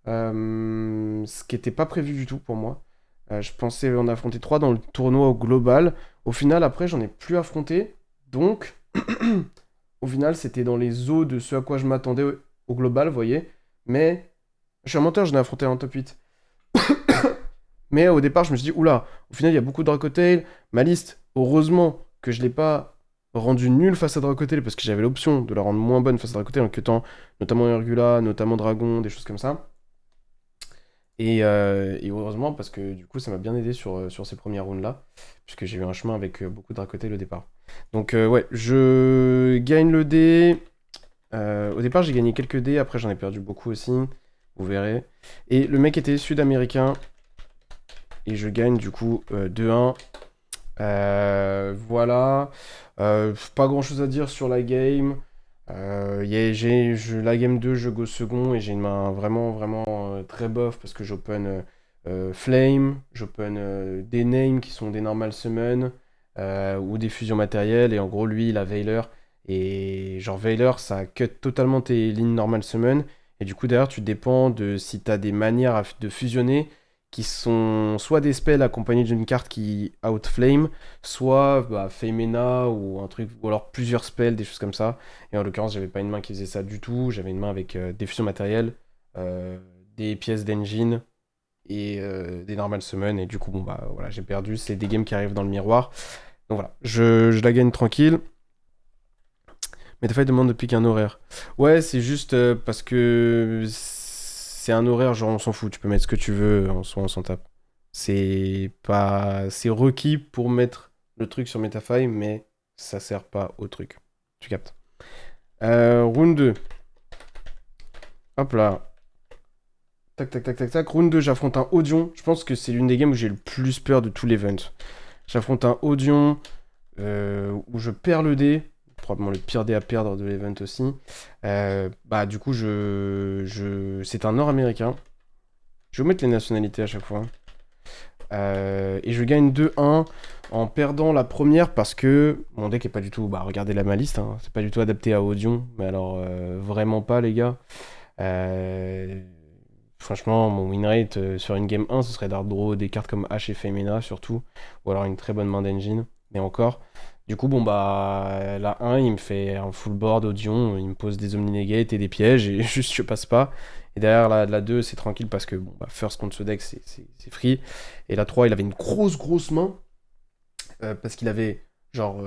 Ce qui n'était pas prévu du tout pour moi. Je pensais en affronter 3 dans le tournoi au global. Au final, après, j'en ai plus affronté. Donc, au final, c'était dans les eaux de ce à quoi je m'attendais au global, vous voyez. Mais, je suis un menteur, j'en ai affronté en top 8. Mais au départ, je me suis dit, oula, au final, il y a beaucoup de Dracotail. Ma liste, heureusement que je l'ai pas rendue nulle face à Dracotail, parce que j'avais l'option de la rendre moins bonne face à Dracotail en queutant notamment Urgula, notamment Dragon, des choses comme ça. Et heureusement, parce que du coup, ça m'a bien aidé sur ces premières rounds-là, puisque j'ai eu un chemin avec beaucoup de Dracotail au départ. Donc, ouais, je gagne le dé. Au départ, j'ai gagné quelques dés, après, j'en ai perdu beaucoup aussi, vous verrez. Et le mec était sud-américain, et je gagne du coup 2-1. Voilà. Pas grand chose à dire sur la game. La game 2, je go second et j'ai une main vraiment, vraiment très bof parce que j'open Flame, j'open des names qui sont des normal summon ou des fusions matérielles. Et en gros, lui, il a Veiler. Et genre, Veiler, ça cut totalement tes lignes normal summon. Et du coup, derrière, tu dépends de si tu as des manières de fusionner qui sont soit des spells accompagnés d'une carte qui outflame, soit bah, Femina ou un truc, ou alors plusieurs spells, des choses comme ça. Et en l'occurrence, j'avais pas une main qui faisait ça du tout. J'avais une main avec des fusions matérielles, euh, des pièces d'engine et des normal summon. Et du coup, bon bah voilà, j'ai perdu. C'est des games qui arrivent dans le miroir. Donc voilà, je la gagne tranquille. Mais Metafy demande de piquer un horaire. Ouais, c'est juste parce que c'est un horaire, genre on s'en fout, tu peux mettre ce que tu veux, en soi on s'en tape. C'est pas. C'est requis pour mettre le truc sur Metafy, mais ça sert pas au truc. Tu captes. Round 2. Hop là. Tac, tac, tac, tac, tac. Round 2, j'affronte un Audion. Je pense que c'est l'une des games où j'ai le plus peur de tout l'event. J'affronte un Audion où je perds le dé. Probablement le pire dé à perdre de l'event aussi. Bah, du coup, c'est un Nord-Américain. Je vais vous mettre les nationalités à chaque fois. Et je gagne 2-1 en perdant la première parce que mon deck est pas du tout. Bah, regardez la ma liste, hein, c'est pas du tout adapté à Audion. Mais alors, vraiment pas, les gars. Euh, Franchement, mon win rate sur une game 1, ce serait d'hard draw des cartes comme H et Femina surtout, ou alors une très bonne main d'engine, mais encore. Du coup, bon bah, la 1, il me fait un full board Audion, il me pose des Omni-Negate et des pièges, et juste je passe pas. Et derrière la 2, c'est tranquille parce que, bon bah, first contre ce deck, c'est free. Et la 3, il avait une grosse, grosse main, parce qu'il avait, genre,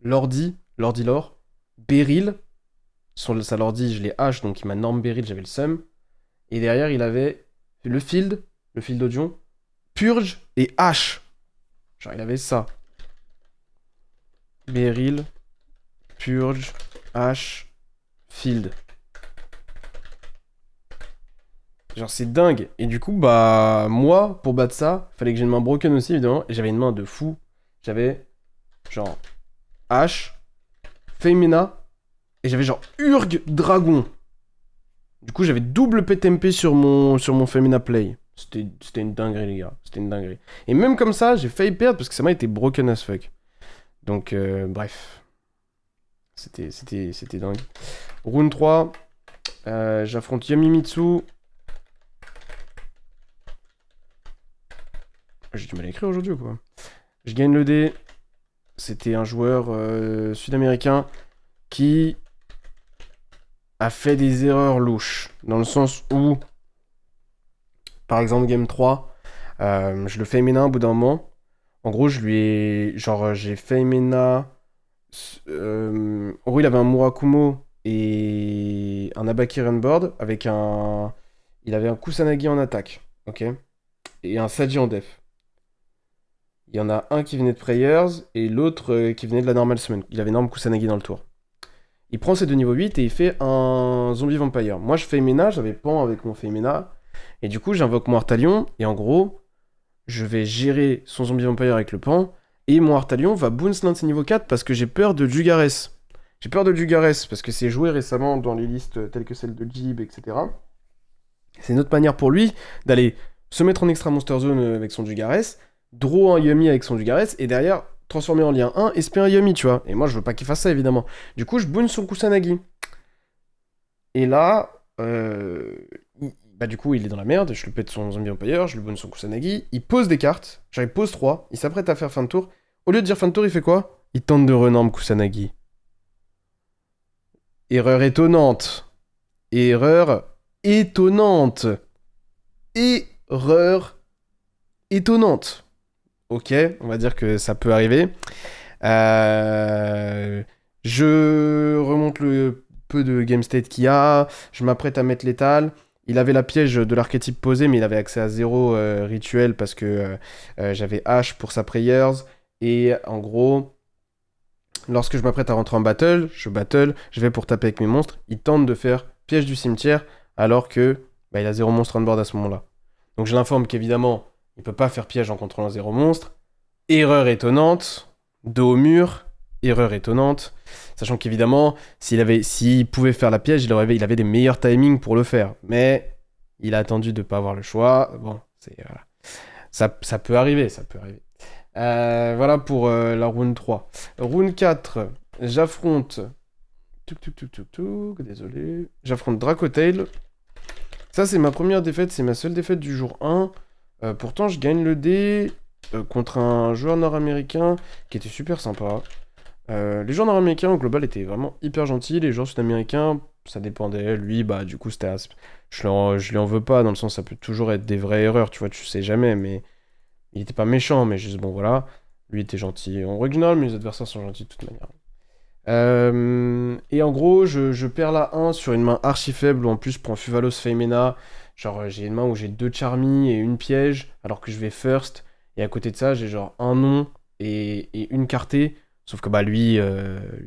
Lordi Lore, Beryl, sur sa Lordi, je l'ai H, donc il m'a norm Beryl, j'avais le sum. Et derrière, il avait le field Audion, Purge et H. Genre, il avait ça. Beryl, Purge, H, Field. Genre, c'est dingue. Et du coup, bah, moi, pour battre ça, fallait que j'ai une main broken aussi, évidemment. Et j'avais une main de fou. J'avais, genre, H, Femina, et j'avais, genre, Urg Dragon. Du coup, j'avais double PTMP sur mon Femina Play. C'était une dinguerie, les gars. C'était une dinguerie. Et même comme ça, j'ai failli perdre parce que sa main était broken as fuck. Donc, bref. C'était dingue. Round 3. J'affronte Yamimitsu. J'ai du mal à écrire aujourd'hui ou quoi? Je gagne le dé. C'était un joueur sud-américain qui a fait des erreurs louches. Dans le sens où, par exemple, Game 3, je le fais Mena au bout d'un moment. En gros, je lui ai. Genre, j'ai fait Mena. En gros, il avait un Murakumo et un Abaki Runboard avec un. Il avait un Kusanagi en attaque, ok? Et un Saji en def. Il y en a un qui venait de Prayers et l'autre qui venait de la Normal Summon. Il avait énorme Kusanagi dans le tour. Il prend ses deux niveaux 8 et il fait un Zombie Vampire. Moi, je fais Mena, j'avais Pan avec mon Femina. Et du coup, j'invoque mon Artalion. Et en gros, je vais gérer son Zombie Vampire avec le Pan. Et mon Artalion va bounce l'un de ses niveaux 4 parce que j'ai peur de Jugares. J'ai peur de Jugares parce que c'est joué récemment dans les listes telles que celle de Jib, etc. C'est une autre manière pour lui d'aller se mettre en extra monster zone avec son Jugares, draw un Yumi avec son Jugares, et derrière transformer en lien 1 et spé un Yumi, tu vois. Et moi, je veux pas qu'il fasse ça, évidemment. Du coup, je boon son Kusanagi. Et là, bah du coup, il est dans la merde, je le pète son Zombie Empire, je le boon son Kusanagi, il pose des cartes, genre il pose 3, il s'apprête à faire fin de tour. Au lieu de dire fin de tour, il fait quoi? Il tente de renorme Kusanagi. Erreur étonnante. Erreur étonnante. Erreur étonnante. Ok, on va dire que ça peut arriver. Euh, Je remonte le peu de game state qu'il y a. Je m'apprête à mettre l'étal. Il avait la piège de l'archétype posé, mais il avait accès à 0 rituel parce que j'avais H pour sa prayers. Et en gros, lorsque je m'apprête à rentrer en battle, je vais pour taper avec mes monstres. Il tente de faire piège du cimetière alors que bah, il a 0 monstre on board à ce moment-là. Donc je l'informe qu'évidemment, il peut pas faire piège en contrôlant 0 monstre. Erreur étonnante, dos au mur, erreur étonnante. Sachant qu'évidemment, s'il pouvait faire la piège, il avait des meilleurs timings pour le faire. Mais il a attendu de ne pas avoir le choix. Bon, voilà. Ça peut arriver, ça peut arriver. Voilà pour la round 3. Round 4, j'affronte... Désolé. J'affronte Dracotail. Ça, c'est ma première défaite, c'est ma seule défaite du jour 1. Pourtant, je gagne le dé contre un joueur nord-américain qui était super sympa. Les joueurs nord-américains au global étaient vraiment hyper gentils. Les joueurs sud-américains, ça dépendait. Lui, bah, du coup, je lui en veux pas, dans le sens ça peut toujours être des vraies erreurs, tu vois, tu sais jamais, mais il était pas méchant, mais juste bon, voilà. Lui était gentil en original, mais les adversaires sont gentils de toute manière. Et en gros, je perds la 1 sur une main archi faible où en plus je prends Fuvalos Femina. Genre, j'ai une main où j'ai 2 Charmy et une piège, alors que je vais first. Et à côté de ça, j'ai genre un nom et une cartée. Sauf que bah lui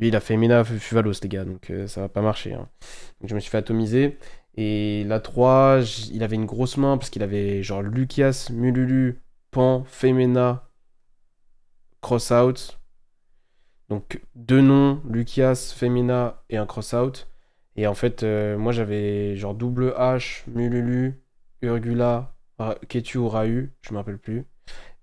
il a Femina Fuvalos, les gars, donc ça va pas marcher. Hein. Donc je me suis fait atomiser. Et la 3, il avait une grosse main parce qu'il avait genre Lucias, Mululu, Pan, Femina, Crossout. Donc 2 noms, Lucias, Femina et un crossout. Et en fait, moi j'avais genre double H, Mululu, Urgula, Ketu ou Rahu, je me rappelle plus.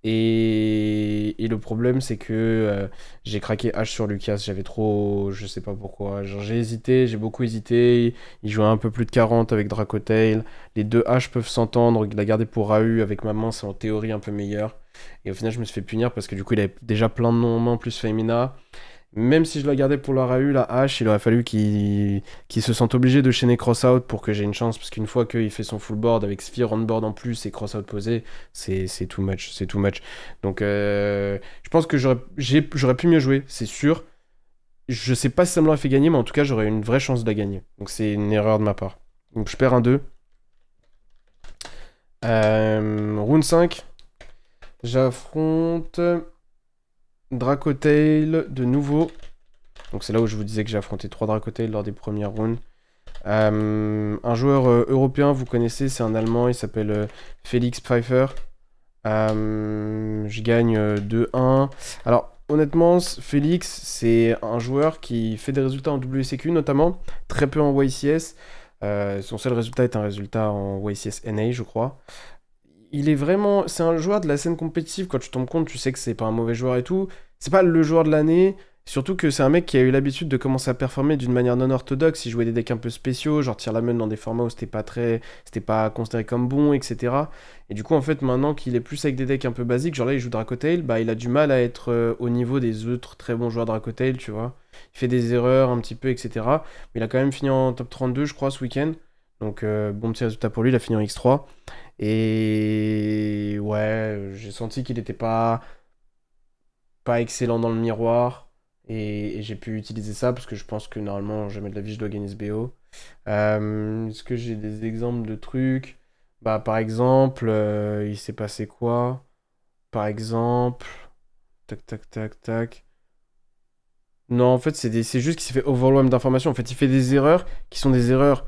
Et le problème c'est que j'ai craqué H sur Lucias, j'avais trop... Je sais pas pourquoi. Genre j'ai hésité, j'ai beaucoup hésité. Il jouait un peu plus de 40 avec Dracotail. Les deux H peuvent s'entendre, la garder pour Rahu avec ma main c'est en théorie un peu meilleur. Et au final je me suis fait punir parce que du coup il avait déjà plein de noms en main plus Femina. Même si je la gardais pour la Rahu, la H, il aurait fallu qu'il se sente obligé de chaîner Crossout pour que j'ai une chance. Parce qu'une fois qu'il fait son full board avec Sphere on board en plus et Crossout posé, c'est too much. C'est too much. Donc je pense que j'aurais pu mieux jouer, c'est sûr. Je sais pas si ça me l'aurait fait gagner, mais en tout cas, j'aurais une vraie chance de la gagner. Donc c'est une erreur de ma part. Donc je perds un 2. Round 5. J'affronte Dracotail de nouveau. Donc c'est là où je vous disais que j'ai affronté 3 Dracotail lors des premières rounds. Un joueur européen, vous connaissez, c'est un Allemand, il s'appelle Felix Pfeiffer. Je gagne 2-1. Alors honnêtement, Félix, c'est un joueur qui fait des résultats en WCQ notamment, très peu en YCS. Son seul résultat est un résultat en YCS NA, je crois. Il est vraiment... C'est un joueur de la scène compétitive, quand tu tombes compte, tu sais que c'est pas un mauvais joueur et tout. C'est pas le joueur de l'année, surtout que c'est un mec qui a eu l'habitude de commencer à performer d'une manière non orthodoxe. Il jouait des decks un peu spéciaux, genre tire la main dans des formats où c'était pas considéré comme bon, etc. Et du coup, en fait, maintenant qu'il est plus avec des decks un peu basiques, genre là, il joue Dracotail, bah il a du mal à être au niveau des autres très bons joueurs Dracotail, tu vois. Il fait des erreurs un petit peu, etc. Mais il a quand même fini en top 32, je crois, ce week-end. Donc, bon petit résultat pour lui, il a fini en X3. Et ouais, j'ai senti qu'il était pas excellent dans le miroir. Et j'ai pu utiliser ça parce que je pense que normalement, jamais de la vie, je dois gagner ce BO. Est-ce que j'ai des exemples de trucs? Bah, par exemple, il s'est passé quoi? Par exemple, tac, tac, tac, tac. Non, en fait, c'est juste qu'il s'est fait overwhelm d'informations. En fait, il fait des erreurs qui sont des erreurs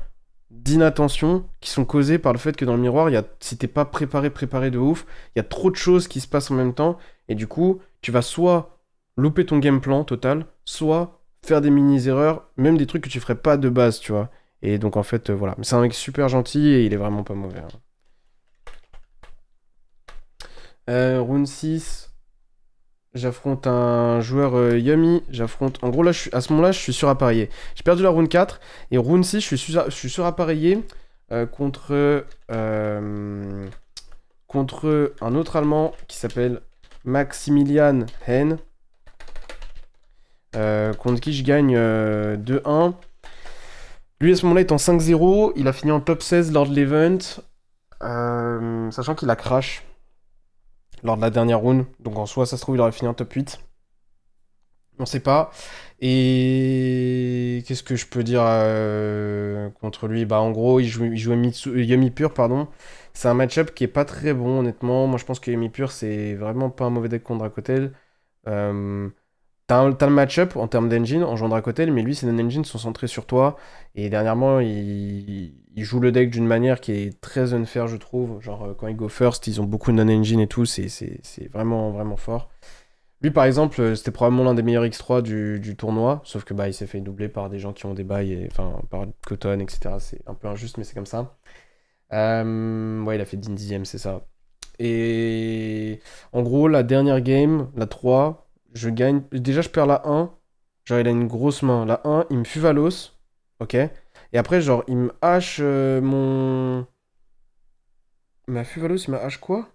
d'inattention qui sont causées par le fait que dans le miroir, si t'es pas préparé de ouf, il y a trop de choses qui se passent en même temps. Et du coup, tu vas soit louper ton game plan total, soit faire des mini-erreurs, même des trucs que tu ferais pas de base, tu vois. Et donc, en fait, voilà. Mais c'est un mec super gentil et il est vraiment pas mauvais. Hein. Round 6. J'affronte un joueur Yummy. J'affronte. En gros, là, à ce moment-là, je suis surappareillé. J'ai perdu la round 4. Et round 6, je suis surappareillé contre, contre un autre Allemand qui s'appelle Maximilian Hen. Contre qui je gagne 2-1. Lui, à ce moment-là, est en 5-0. Il a fini en top 16 lors de l'event. Sachant qu'il a crash lors de la dernière round. Donc en soi, ça se trouve, il aurait fini en top 8. On sait pas. Et qu'est-ce que je peux dire contre lui? Bah en gros, il jouait Yumi Pur, pardon. C'est un match-up qui est pas très bon, honnêtement. Moi, je pense que Yumi Pur, c'est vraiment pas un mauvais deck contre Dracotel. Euh, t'as le match-up en termes d'engine en jouant Dracotel, mais lui, ses non-engines sont centrés sur toi. Et dernièrement, il joue le deck d'une manière qui est très unfair, je trouve. Genre, quand il go first, ils ont beaucoup de non-engine et tout. C'est vraiment, vraiment fort. Lui, par exemple, c'était probablement l'un des meilleurs X3 du tournoi, sauf que bah, il s'est fait doubler par des gens qui ont des bails, enfin, par Cotton, etc. C'est un peu injuste, mais c'est comme ça. Ouais, il a fait 10e, c'est ça. Et en gros, la dernière game, la 3, je gagne. Déjà, je perds la 1. Genre, il a une grosse main. La 1, il me fuvalos. Ok. Et après, genre, il me hache mon. Ma fuvalos, il m'a hache quoi?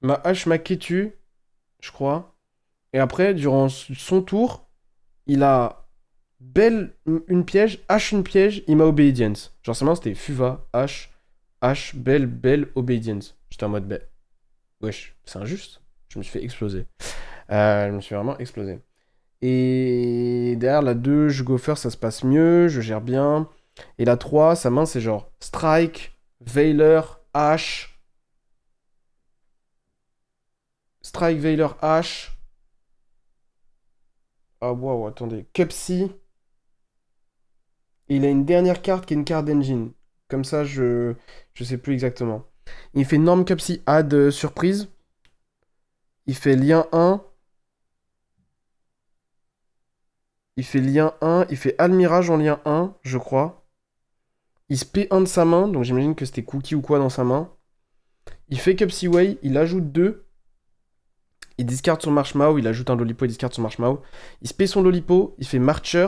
Il m'a hache ma Ketu, je crois. Et après, durant son tour, il a belle une piège, H une piège, il m'a obedience. Genre, sa main, c'était Fuva, H, H, belle, belle, obedience. J'étais en mode, wesh, c'est injuste. Je me suis fait exploser. Je me suis vraiment explosé. Et derrière la 2, je go first, ça se passe mieux, je gère bien. Et la 3, sa main, c'est genre Strike, Veiler, H. Strike, Veiler, H. Ah, wow, attendez. Cupsy. Et il a une dernière carte qui est une carte d'engine. Comme ça, je sais plus exactement. Il fait Norm Cupsy Add surprise. Il fait lien 1. Il fait lien 1. Il fait Almirage en lien 1, je crois. Il se paie 1 de sa main. Donc j'imagine que c'était Cookie ou quoi dans sa main. Il fait Cupsy Way. Il ajoute 2. Il discard son Marshmallow. Il ajoute un Lolipo. Il discard son Marshmallow. Il se paie son Lolipo. Il fait Marcher.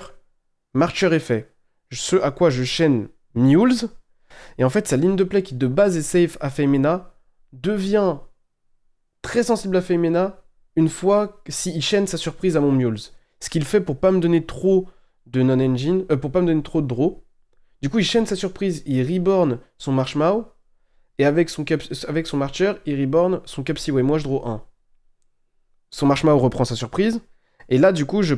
Marcher est fait. Ce à quoi je chaîne Mules. Et en fait, sa ligne de play qui de base est safe à Femina devient très sensible à Femina une fois s'il chaîne sa surprise à mon Mules. Ce qu'il fait pour pas me donner trop de non-engine, pour pas me donner trop de draw. Du coup, il chaîne sa surprise, il reborn son Marshmallow, et avec son Marcher, il reborn son Capsyway. Moi, je draw 1. Son Marshmallow reprend sa surprise, et là, du coup, je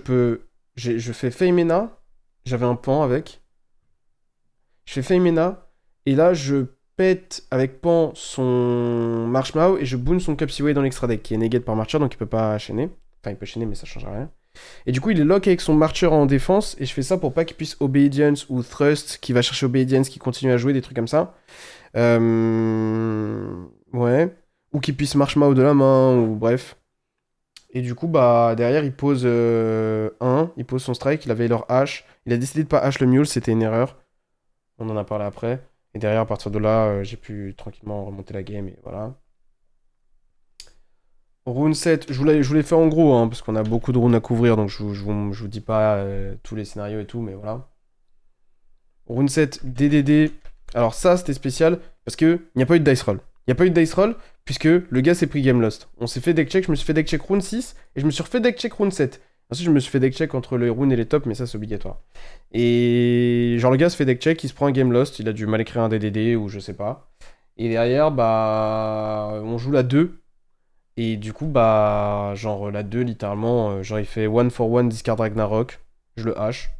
fais Femina, j'avais un pan avec. Je fais Femina, et là, je pète avec Pan son Marshmallow et je boon son Capsyway dans l'extra deck qui est negate par Marcher donc il peut pas chaîner. Enfin, il peut chaîner, mais ça change rien. Et du coup, il est lock avec son Marcher en défense et je fais ça pour pas qu'il puisse Obedience ou Thrust qui va chercher Obedience qui continue à jouer, des trucs comme ça. Ouais. Ou qu'il puisse Marshmallow de la main, ou bref. Et du coup, bah, derrière, il pose 1, il pose son strike, il avait leur H. Il a décidé de pas H le Mule, c'était une erreur. On en a parlé après. Et derrière, à partir de là, j'ai pu tranquillement remonter la game et voilà. Rune 7, je vous l'ai fait en gros, hein, parce qu'on a beaucoup de runes à couvrir, donc je vous dis pas tous les scénarios et tout, mais voilà. Rune 7, DDD. Alors ça, c'était spécial, parce qu'il n'y a pas eu de dice roll. Il n'y a pas eu de dice roll, puisque le gars s'est pris game lost. On s'est fait deck check, je me suis fait deck check rune 6, et je me suis refait deck check rune 7. Ensuite, je me suis fait deck check entre les runes et les tops, mais ça, c'est obligatoire. Et genre, le gars se fait deck check, il se prend un game lost, il a dû mal écrire un DDD, ou je sais pas. Et derrière, bah, on joue la 2. Et du coup, bah, genre, la 2 littéralement, genre, il fait 1 for 1 discard Ragnarok. Je le hache.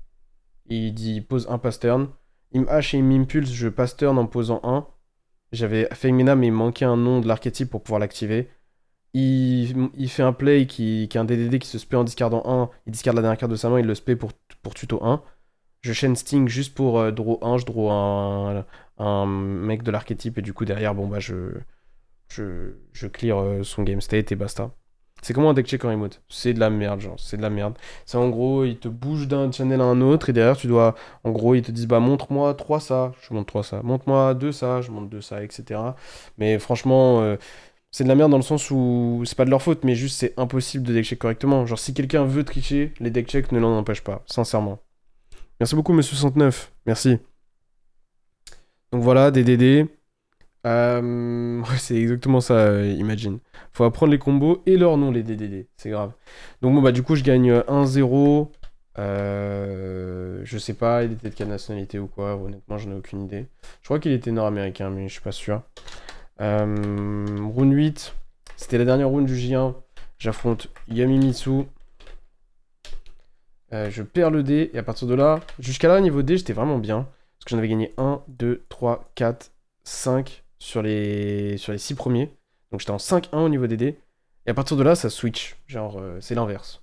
Il dit, il pose un pass turn. Il me hache et il m'impulse, je pass turn en posant un. J'avais Femina, mais il me manquait un nom de l'archétype pour pouvoir l'activer. Il fait un play qui est un DDD qui se spé en discardant un. Il discarde la dernière carte de sa main, il le spé pour tuto 1. Je chaîne Sting juste pour draw 1. Je draw un mec de l'archétype. Et du coup, derrière, bon, bah, je clear son game state et basta. C'est comment un deck check en remote? C'est de la merde, genre, c'est de la merde. C'est en gros, il te bouge d'un channel à un autre et derrière, tu dois. En gros, ils te disent, bah, montre-moi 3 ça, je montre 3 ça. Montre-moi 2 ça, je montre 2 ça, etc. Mais franchement, c'est de la merde dans le sens où c'est pas de leur faute, mais juste c'est impossible de deck check correctement. Genre, si quelqu'un veut tricher, les deck check ne l'en empêchent pas, sincèrement. Merci beaucoup, monsieur 69. Merci. Donc voilà, des DD. Ouais, c'est exactement ça, Imagine. Faut apprendre les combos et leur nom, les DDD. C'est grave. Donc bon, bah du coup, je gagne 1-0. Je sais pas, il était de quelle nationalité ou quoi. Honnêtement, j'en ai aucune idée. Je crois qu'il était nord-américain, mais je suis pas sûr. Round 8. C'était la dernière round du J1. J'affronte Yamimitsu. Je perds le dé. Et à partir de là, jusqu'à là, niveau dé, j'étais vraiment bien. Parce que j'en avais gagné 1, 2, 3, 4, 5 sur les 6 premiers. Donc j'étais en 5-1 au niveau des dés. Et à partir de là, ça switch. Genre, c'est l'inverse.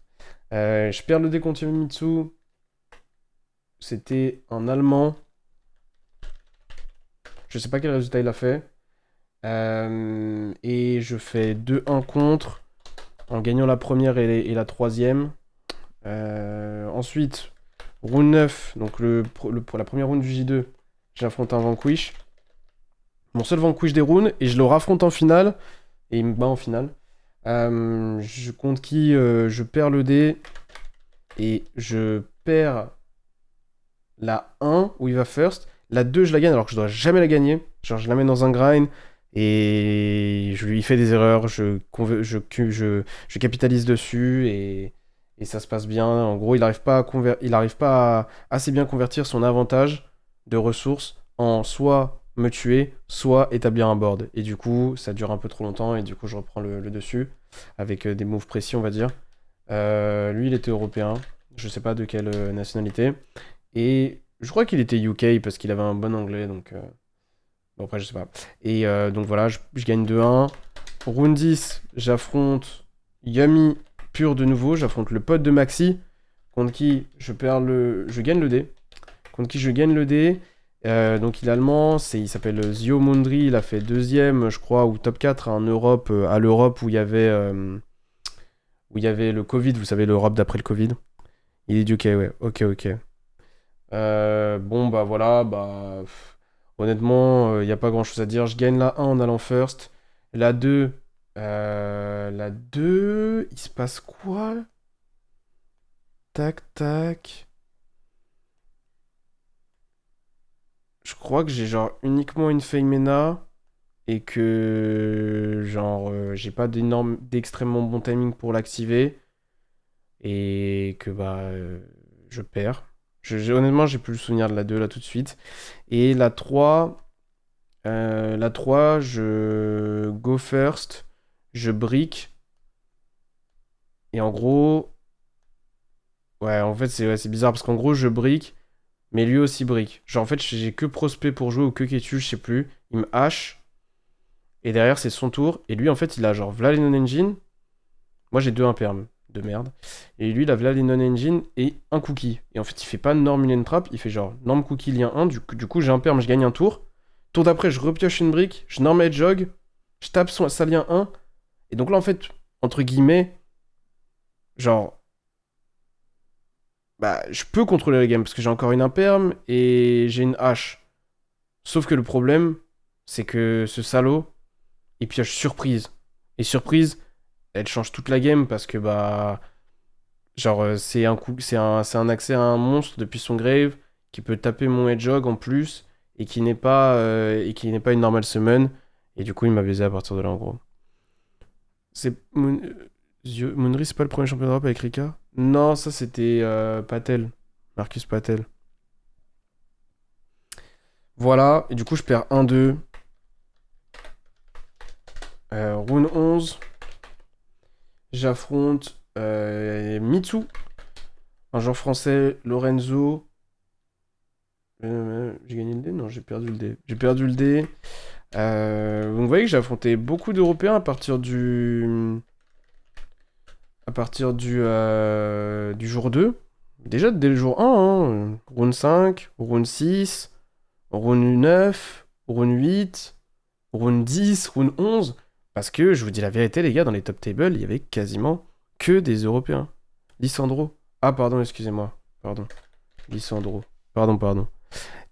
Je perds le dé contre Yamimitsu. C'était un Allemand. Je sais pas quel résultat il a fait. Et je fais 2-1 contre en gagnant la première et la troisième. Ensuite, round 9, donc pour la première round du J2, j'affronte un Vanquish. Mon seul Vanquish des rounds, et je le raffronte en finale, et il me bat en finale. Je compte qui je perds le dé, et je perds la 1 où il va first. La 2, je la gagne alors que je dois jamais la gagner. Genre, je la mets dans un grind, et je lui fais des erreurs, je capitalise dessus, et ça se passe bien. En gros, il n'arrive pas, à assez bien convertir son avantage de ressources en soit me tuer, soit établir un board. Et du coup, ça dure un peu trop longtemps, et du coup, je reprends le dessus, avec des moves précis, on va dire. Lui, il était européen, je sais pas de quelle nationalité. Et je crois qu'il était UK, parce qu'il avait un bon anglais, donc... Bon, après, je sais pas. Et donc voilà, je gagne 2-1. Round 10, j'affronte Yami pur de nouveau. J'affronte le pote de Maxi, contre qui je gagne le dé. Contre qui je gagne le dé. Donc il est allemand, il s'appelle Zio Mundri. Il a fait deuxième, je crois, ou top 4 en Europe, à l'Europe où il y avait le Covid. Vous savez, l'Europe d'après le Covid. Il est du UK, ouais. Ok, ok. Bon, bah voilà, bah... Honnêtement, il n'y a pas grand chose à dire. Je gagne la 1 en allant first. La 2, il se passe quoi? Tac, tac. Je crois que j'ai genre uniquement une Feimena et que genre j'ai pas d'extrêmement bon timing pour l'activer et que bah je perds. Honnêtement, j'ai plus le souvenir de la 2 là tout de suite. Et la 3, je go first, je brick. Et en gros, ouais, en fait, c'est bizarre parce qu'en gros, je brick, mais lui aussi brick. Genre, en fait, j'ai que prospect pour jouer ou que Ketu, je sais plus. Il me hache. Et derrière, c'est son tour. Et lui, en fait, il a genre Vla les non-engine. Moi, j'ai 2 imperm de merde. Et lui, il a Vla les non-engine et un cookie. Et en fait, il fait pas norm Millen Trap. Il fait genre norm cookie lien 1. Du coup, j'ai imperm, je gagne un tour. Tour d'après, je repioche une brique. Je norm hedgehog. Je tape sa lien 1. Et donc là, en fait, entre guillemets, genre, bah, je peux contrôler la game parce que j'ai encore une imperm et j'ai une hache. Sauf que le problème, c'est que ce salaud, il pioche surprise. Et surprise, elle change toute la game parce que, bah, genre, c'est un accès à un monstre depuis son grave qui peut taper mon hedgehog en plus et qui n'est pas une normal summon. Et du coup, il m'a baisé à partir de là, en gros. C'est. Moonry, c'est pas le premier champion d'Europe avec Rika? Non, ça c'était Patel. Marcus Patel. Voilà, et du coup je perds 1-2. Round 11. J'affronte Mitsu. Un joueur français, Lorenzo. J'ai gagné le dé? Non, j'ai perdu le dé. J'ai perdu le dé. Vous voyez que j'ai affronté beaucoup d'Européens à partir du jour 2. Déjà dès le jour 1, hein. Round 5, round 6, round 9, round 8, round 10, round 11. Parce que, je vous dis la vérité, les gars, dans les top tables, il y avait quasiment que des Européens. Lissandro. Ah, pardon, excusez-moi. Pardon. Lissandro. Pardon, pardon.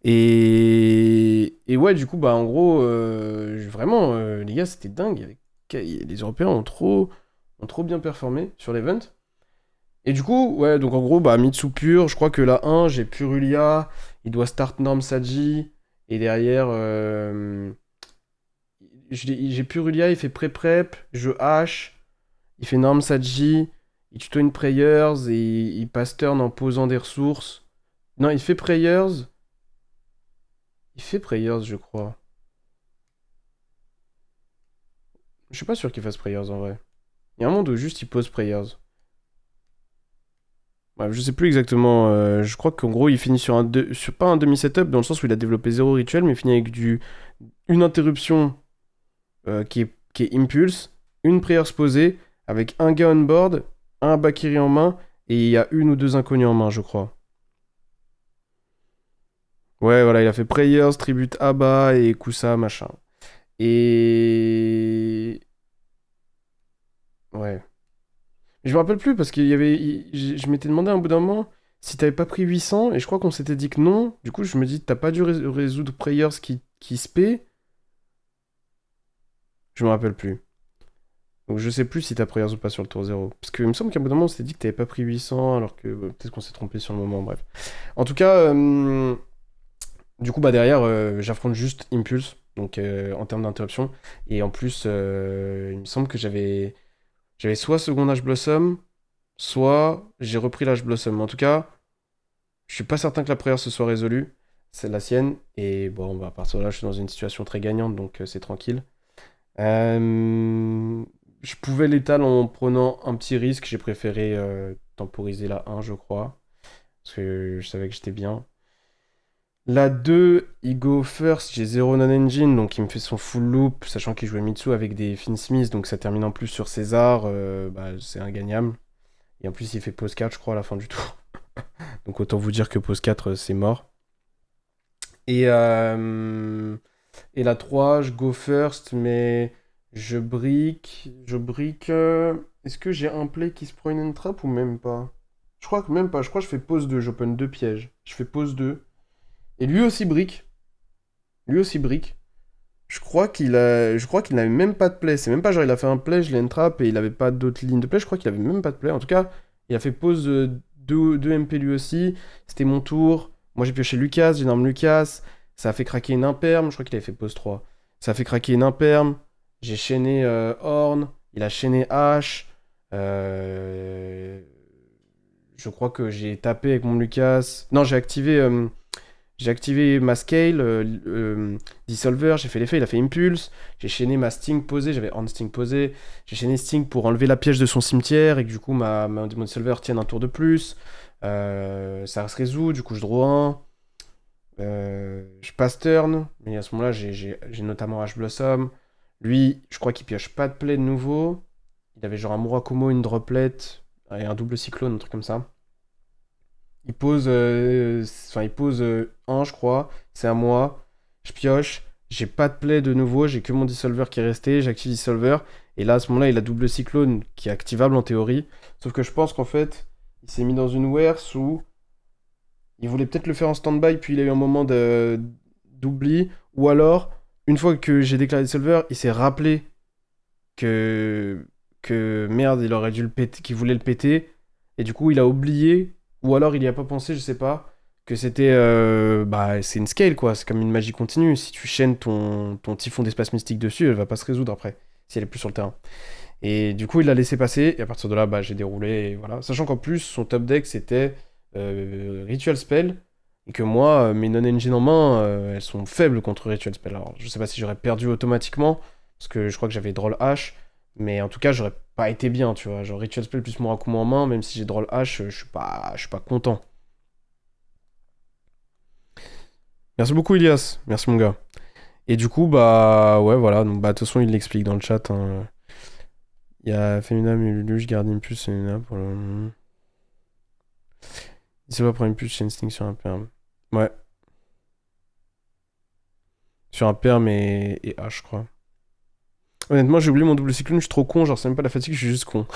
Et ouais, du coup, bah, en gros, vraiment, les gars, c'était dingue. Il y avait les Européens ont trop bien performé sur l'event. Et du coup, ouais, donc en gros, bah, Mitsu pur, je crois que la 1, j'ai Purulia, il doit start Norm Saji, et derrière, j'ai Purulia, il fait pré-prep, je hache, il fait Norm Saji, il tuto une Prayers, et il passe turn en posant des ressources. Non, il fait Prayers, je crois. Je suis pas sûr qu'il fasse Prayers en vrai. Il y a un monde où juste il pose Prayers. Bref, je sais plus exactement. Je crois qu'en gros, il finit sur pas un demi-setup, dans le sens où il a développé zéro rituel, mais il finit avec une interruption qui est Impulse, une prière posée, avec un gars on board, un Bakiri en main, et il y a une ou deux inconnus en main, je crois. Ouais, voilà, il a fait Prayers, Tribute Abba et Kusa, machin. Et. Ouais. Je me rappelle plus parce qu'il y avait. Je m'étais demandé à un bout d'un moment si t'avais pas pris 800 et je crois qu'on s'était dit que non. Du coup, je me dis, t'as pas dû résoudre Prayers qui se paie. Je me rappelle plus. Donc je sais plus si t'as Prayers ou pas sur le tour 0. Parce qu'il me semble qu'à un bout d'un moment, on s'était dit que t'avais pas pris 800 alors que peut-être qu'on s'est trompé sur le moment, bref. En tout cas, du coup, bah derrière, j'affronte juste Impulse. Donc en termes d'interruption. Et en plus, il me semble que j'avais soit Second Age Blossom, soit j'ai repris l'Age Blossom. Mais en tout cas, je suis pas certain que la prière se soit résolue. C'est la sienne. Et bon, bah, à partir de là, je suis dans une situation très gagnante, donc c'est tranquille. Je pouvais l'étaler en prenant un petit risque. J'ai préféré temporiser la 1, je crois. Parce que je savais que j'étais bien. La 2, il go first. J'ai 0 non-engine, donc il me fait son full loop, sachant qu'il jouait Mitsu avec des Finsmith, donc ça termine en plus sur César. Bah, c'est ingagnable. Et en plus, il fait pause 4, je crois, à la fin du tour. Donc autant vous dire que pause 4, c'est mort. Et, euh, et la 3, je go first, mais je brique. Est-ce que j'ai un play qui se prend une trap ou même pas? Je crois que même pas. Je crois que je fais pause 2. J'open 2 pièges. Je fais pause 2. Et lui aussi brique. Lui aussi brique. Je crois qu'il n'avait même pas de play. C'est même pas genre il a fait un play, je l'ai trap et il avait pas d'autres lignes de play. Je crois qu'il avait même pas de play. En tout cas, il a fait pause 2 MP lui aussi. C'était mon tour. Moi j'ai pioché Lucas, j'ai norme Lucas. Ça a fait craquer une imperme. Je crois qu'il avait fait pause 3. Ça a fait craquer une imperme. J'ai chaîné Horn. Il a chaîné H. Euh, Je crois que j'ai tapé avec mon Lucas. Non, j'ai activé ma scale, Dissolver, j'ai fait l'effet, il a fait Impulse, j'ai chaîné ma Sting posée, j'avais Horn Sting posée, j'ai chaîné Sting pour enlever la piège de son cimetière et que du coup mon Dissolver tienne un tour de plus. Ça se résout, du coup je draw 1. Je passe turn, mais à ce moment-là j'ai notamment H Blossom. Lui, je crois qu'il pioche pas de play de nouveau. Il avait genre un Murakumo, une droplet et un double cyclone, un truc comme ça. Il pose 1, je crois. C'est à moi. Je pioche. J'ai pas de play de nouveau. J'ai que mon Dissolver qui est resté. J'active Dissolver. Et là, à ce moment-là, il a double cyclone qui est activable en théorie. Sauf que je pense qu'en fait, il s'est mis dans une Wers où il voulait peut-être le faire en stand-by, puis il a eu un moment d'oubli. Ou alors, une fois que j'ai déclaré Dissolver, il s'est rappelé que merde, il aurait dû le péter, qu'il voulait le péter. Et du coup, il a oublié, ou alors il y a pas pensé, je sais pas, que c'était. Bah, c'est une scale quoi, c'est comme une magie continue. Si tu chaînes ton typhon d'espace mystique dessus, elle va pas se résoudre après, si elle est plus sur le terrain. Et du coup, il l'a laissé passer, et à partir de là, bah, j'ai déroulé, et voilà. Sachant qu'en plus, son top deck c'était Ritual Spell, et que moi, mes non-engine en main, elles sont faibles contre Ritual Spell. Alors, je sais pas si j'aurais perdu automatiquement, parce que je crois que j'avais Droll H. Mais en tout cas, j'aurais pas été bien, tu vois. Genre Ritual Spell plus Murakumo en main, même si j'ai Droll H, je suis pas content. Merci beaucoup, Ilias. Merci, mon gars. Et du coup, bah, ouais, voilà. Donc, bah, de toute façon, il l'explique dans le chat, hein. Il y a Femina, Mululu, je garde Impulse, Femina pour le. Il sait pas prendre Impulse, j'ai Instinct sur un perm. Ouais. Sur un perm et H, je crois. Honnêtement, j'ai oublié mon double cyclone, je suis trop con, genre, c'est même pas la fatigue, je suis juste con.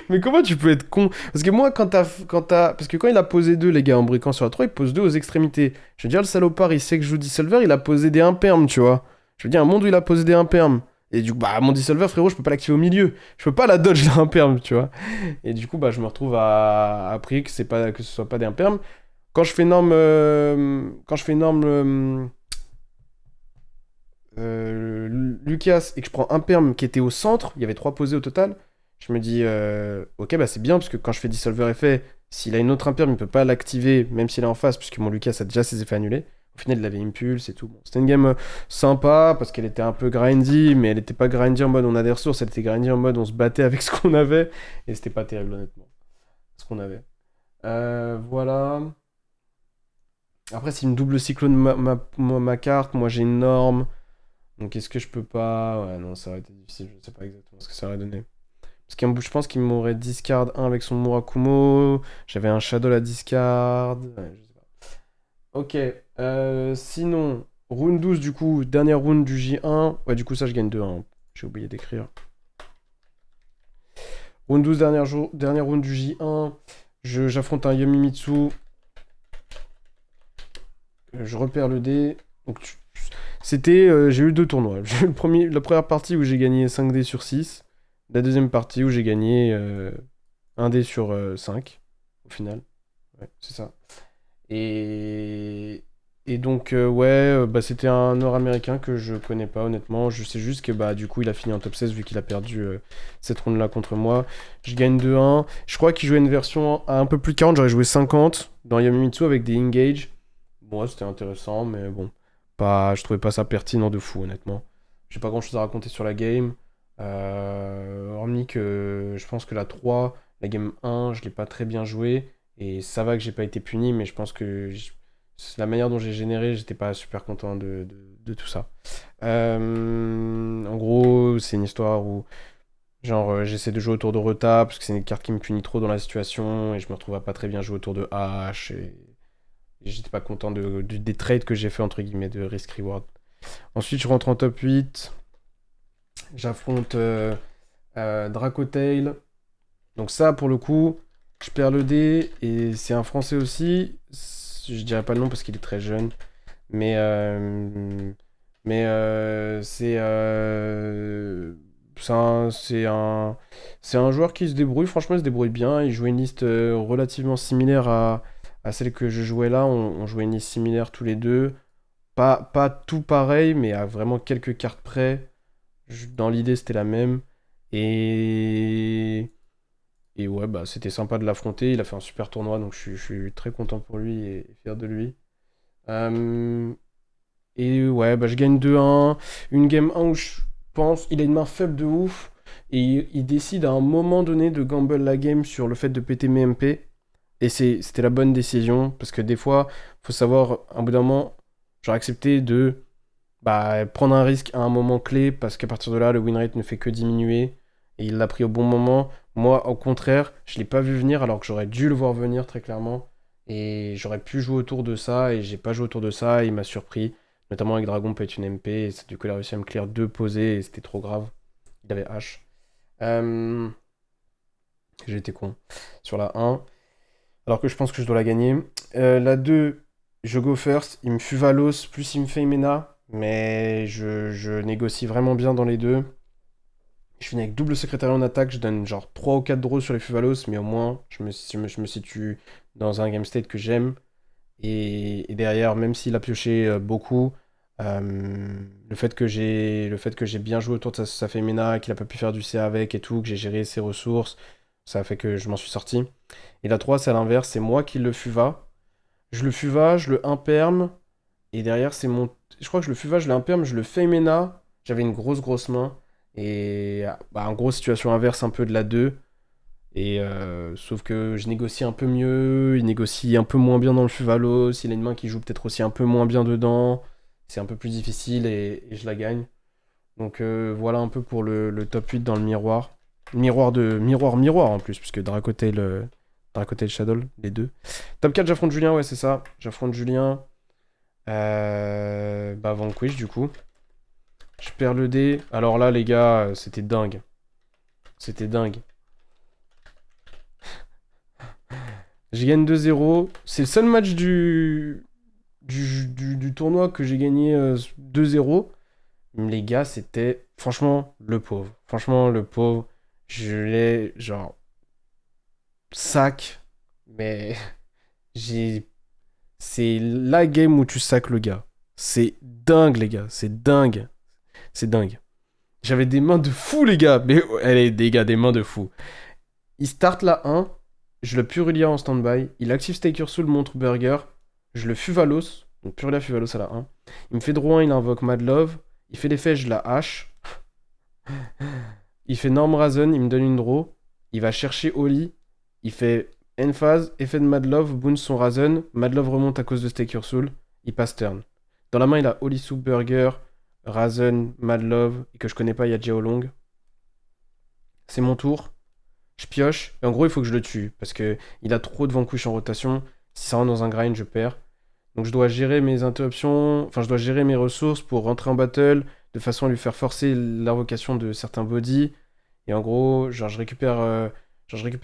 Mais comment tu peux être con? Parce que moi, Parce que quand il a posé 2 les gars, en briquant sur la 3 il pose 2 aux extrémités. Je veux dire, le salopard, il sait que je joue Dissolver, il a posé des impermes, tu vois. Je veux dire, un monde où il a posé des impermes. Et du coup, bah, mon Dissolver, frérot, je peux pas l'activer au milieu. Je peux pas la dodge d'un perm, tu vois. Et du coup, bah, je me retrouve à prier que, que ce soit pas des impermes. Quand je fais norme. Lucas et que je prends un perm qui était au centre, il y avait 3 posés au total, je me dis, ok, bah c'est bien, parce que quand je fais Dissolver effet, s'il a une autre imperm, il peut pas l'activer, même s'il est en face, puisque mon Lucas a déjà ses effets annulés. Au final, il avait Impulse et tout. Bon, c'était une game sympa, parce qu'elle était un peu grindy, mais elle était pas grindy en mode on a des ressources, elle était grindy en mode on se battait avec ce qu'on avait, et c'était pas terrible, honnêtement, ce qu'on avait. Voilà. Après, c'est une double cyclone ma carte, moi j'ai une norme. Donc est-ce que je peux pas... Ouais, non, ça aurait été difficile, je sais pas exactement ce que ça aurait donné. Parce que je pense qu'il m'aurait discard un avec son Murakumo, j'avais un Shadow à discard... Ouais, je sais pas. Ok, sinon, round 12 du coup, dernière round du J1. Ouais, du coup ça je gagne 2-1, j'ai oublié d'écrire. Round 12, dernière round du J1, j'affronte un Yomimitsu, je repère le dé. Donc c'était, j'ai eu 2 tournois. J'ai eu la première partie où j'ai gagné 5 dés sur 6. La deuxième partie où j'ai gagné 1 dé sur 5, au final. Ouais, c'est ça. Et, et donc, ouais, bah, c'était un Nord-Américain que je connais pas, honnêtement. Je sais juste que bah, du coup, il a fini en top 16 vu qu'il a perdu cette round-là contre moi. Je gagne 2-1. Je crois qu'il jouait une version à un peu plus de 40. J'aurais joué 50 dans Yamimitsu avec des engage. Bon, ouais, c'était intéressant, mais bon. Pas, je trouvais pas ça pertinent de fou, honnêtement. J'ai pas grand-chose à raconter sur la game. Hormis que je pense que la 3, la game 1, je l'ai pas très bien joué. Et ça va que j'ai pas été puni, mais je pense que la manière dont j'ai généré, j'étais pas super content de tout ça. En gros, c'est une histoire où, genre, j'essaie de jouer autour de Reta, parce que c'est une carte qui me punit trop dans la situation, et je me retrouve à pas très bien jouer autour de H, et j'étais pas content des trades que j'ai fait, entre guillemets, de risk-reward. Ensuite, je rentre en top 8, j'affronte Dracotail. Donc ça, pour le coup, je perds le dé, et c'est un Français aussi. Je dirais pas le nom parce qu'il est très jeune. Mais, c'est un joueur qui se débrouille. Franchement, il se débrouille bien. Il jouait une liste relativement similaire à celle que je jouais là. On jouait une liste similaire tous les deux. Pas tout pareil, mais à vraiment quelques cartes près. Dans l'idée, c'était la même. Et... Et ouais, bah, c'était sympa de l'affronter. Il a fait un super tournoi, donc je suis très content pour lui et fier de lui. Euh, Et ouais, bah, je gagne 2-1. Une game 1 où je pense il a une main faible de ouf. Et il décide à un moment donné de gamble la game sur le fait de péter mes MP. Et c'était la bonne décision. Parce que des fois, faut savoir, à un bout d'un moment, genre accepter de bah, prendre un risque à un moment clé. Parce qu'à partir de là, le win rate ne fait que diminuer. Et il l'a pris au bon moment. Moi, au contraire, je l'ai pas vu venir alors que j'aurais dû le voir venir très clairement. Et j'aurais pu jouer autour de ça. Et j'ai pas joué autour de ça. Et il m'a surpris. Notamment avec Dragon peut être une MP, et du coup il a réussi à me clear 2 posés et c'était trop grave. Il avait H. Euh... J'ai été con. Sur la 1. Alors que je pense que je dois la gagner. La 2, je go first. Il me Fuvalos, plus il me fait Mena. Mais je négocie vraiment bien dans les deux. Je finis avec double secrétariat en attaque. Je donne genre 3 ou 4 draws sur les Fuvalos. Mais au moins, je me situe dans un game state que j'aime. Et derrière, même s'il a pioché beaucoup, le fait que j'ai bien joué autour de sa Femina, qu'il a pas pu faire du CA avec et tout, que j'ai géré ses ressources, ça a fait que je m'en suis sorti. Et la 3 c'est à l'inverse, c'est moi qui le fuva. Je le fuva, je le imperme, et derrière, c'est mon. Je crois que je le fuva, je l'imperme, je le Femina. J'avais une grosse main. Et bah, en gros, situation inverse un peu de la 2. Et sauf que je négocie un peu mieux, il négocie un peu moins bien dans le Fuvalos, il a une main qui joue peut-être aussi un peu moins bien dedans, c'est un peu plus difficile et je la gagne. Donc voilà un peu pour le top 8 dans le miroir. Miroir en plus, puisque Dracotail Shadow, les deux. Top 4, j'affronte Julien, ouais c'est ça, j'affronte Julien. Bah Vanquish du coup. Je perds le dé. Alors là les gars, c'était dingue. C'était dingue. Je gagne 2-0. C'est le seul match du tournoi que j'ai gagné 2-0. Les gars, c'était Franchement, le pauvre. Franchement, le pauvre. Je l'ai, genre, sac. Mais j'ai. C'est la game où tu sacs le gars. C'est dingue, les gars. C'est dingue. C'est dingue. J'avais des mains de fou, les gars. Mais elle est des gars, des mains de fou. Il start la 1. Je le Purulia en stand-by. Il active Staker Soul, montre Burger. Je le Fuvalos. Donc Purulia Fuvalos à la 1. Il me fait droit 1, il invoque Mad Love. Il fait l'effet, je la hache. Il fait Norm Razen, il me donne une draw. Il va chercher Oli. Il fait End-phase, effet de Mad Love, bounce son Razen. Mad Love remonte à cause de Stake Your Soul. Il passe turn. Dans la main, il a Oli Soup Burger, Razen, Mad Love. Et que je connais pas, il y a Geolong. C'est mon tour. Je pioche. Et en gros, il faut que je le tue. Parce que il a trop de Vanquish en rotation. Si ça rentre dans un grind, je perds. Donc je dois gérer mes interruptions. Enfin, je dois gérer mes ressources pour rentrer en battle. De façon à lui faire forcer l'invocation de certains bodies. Et en gros, genre, je récupère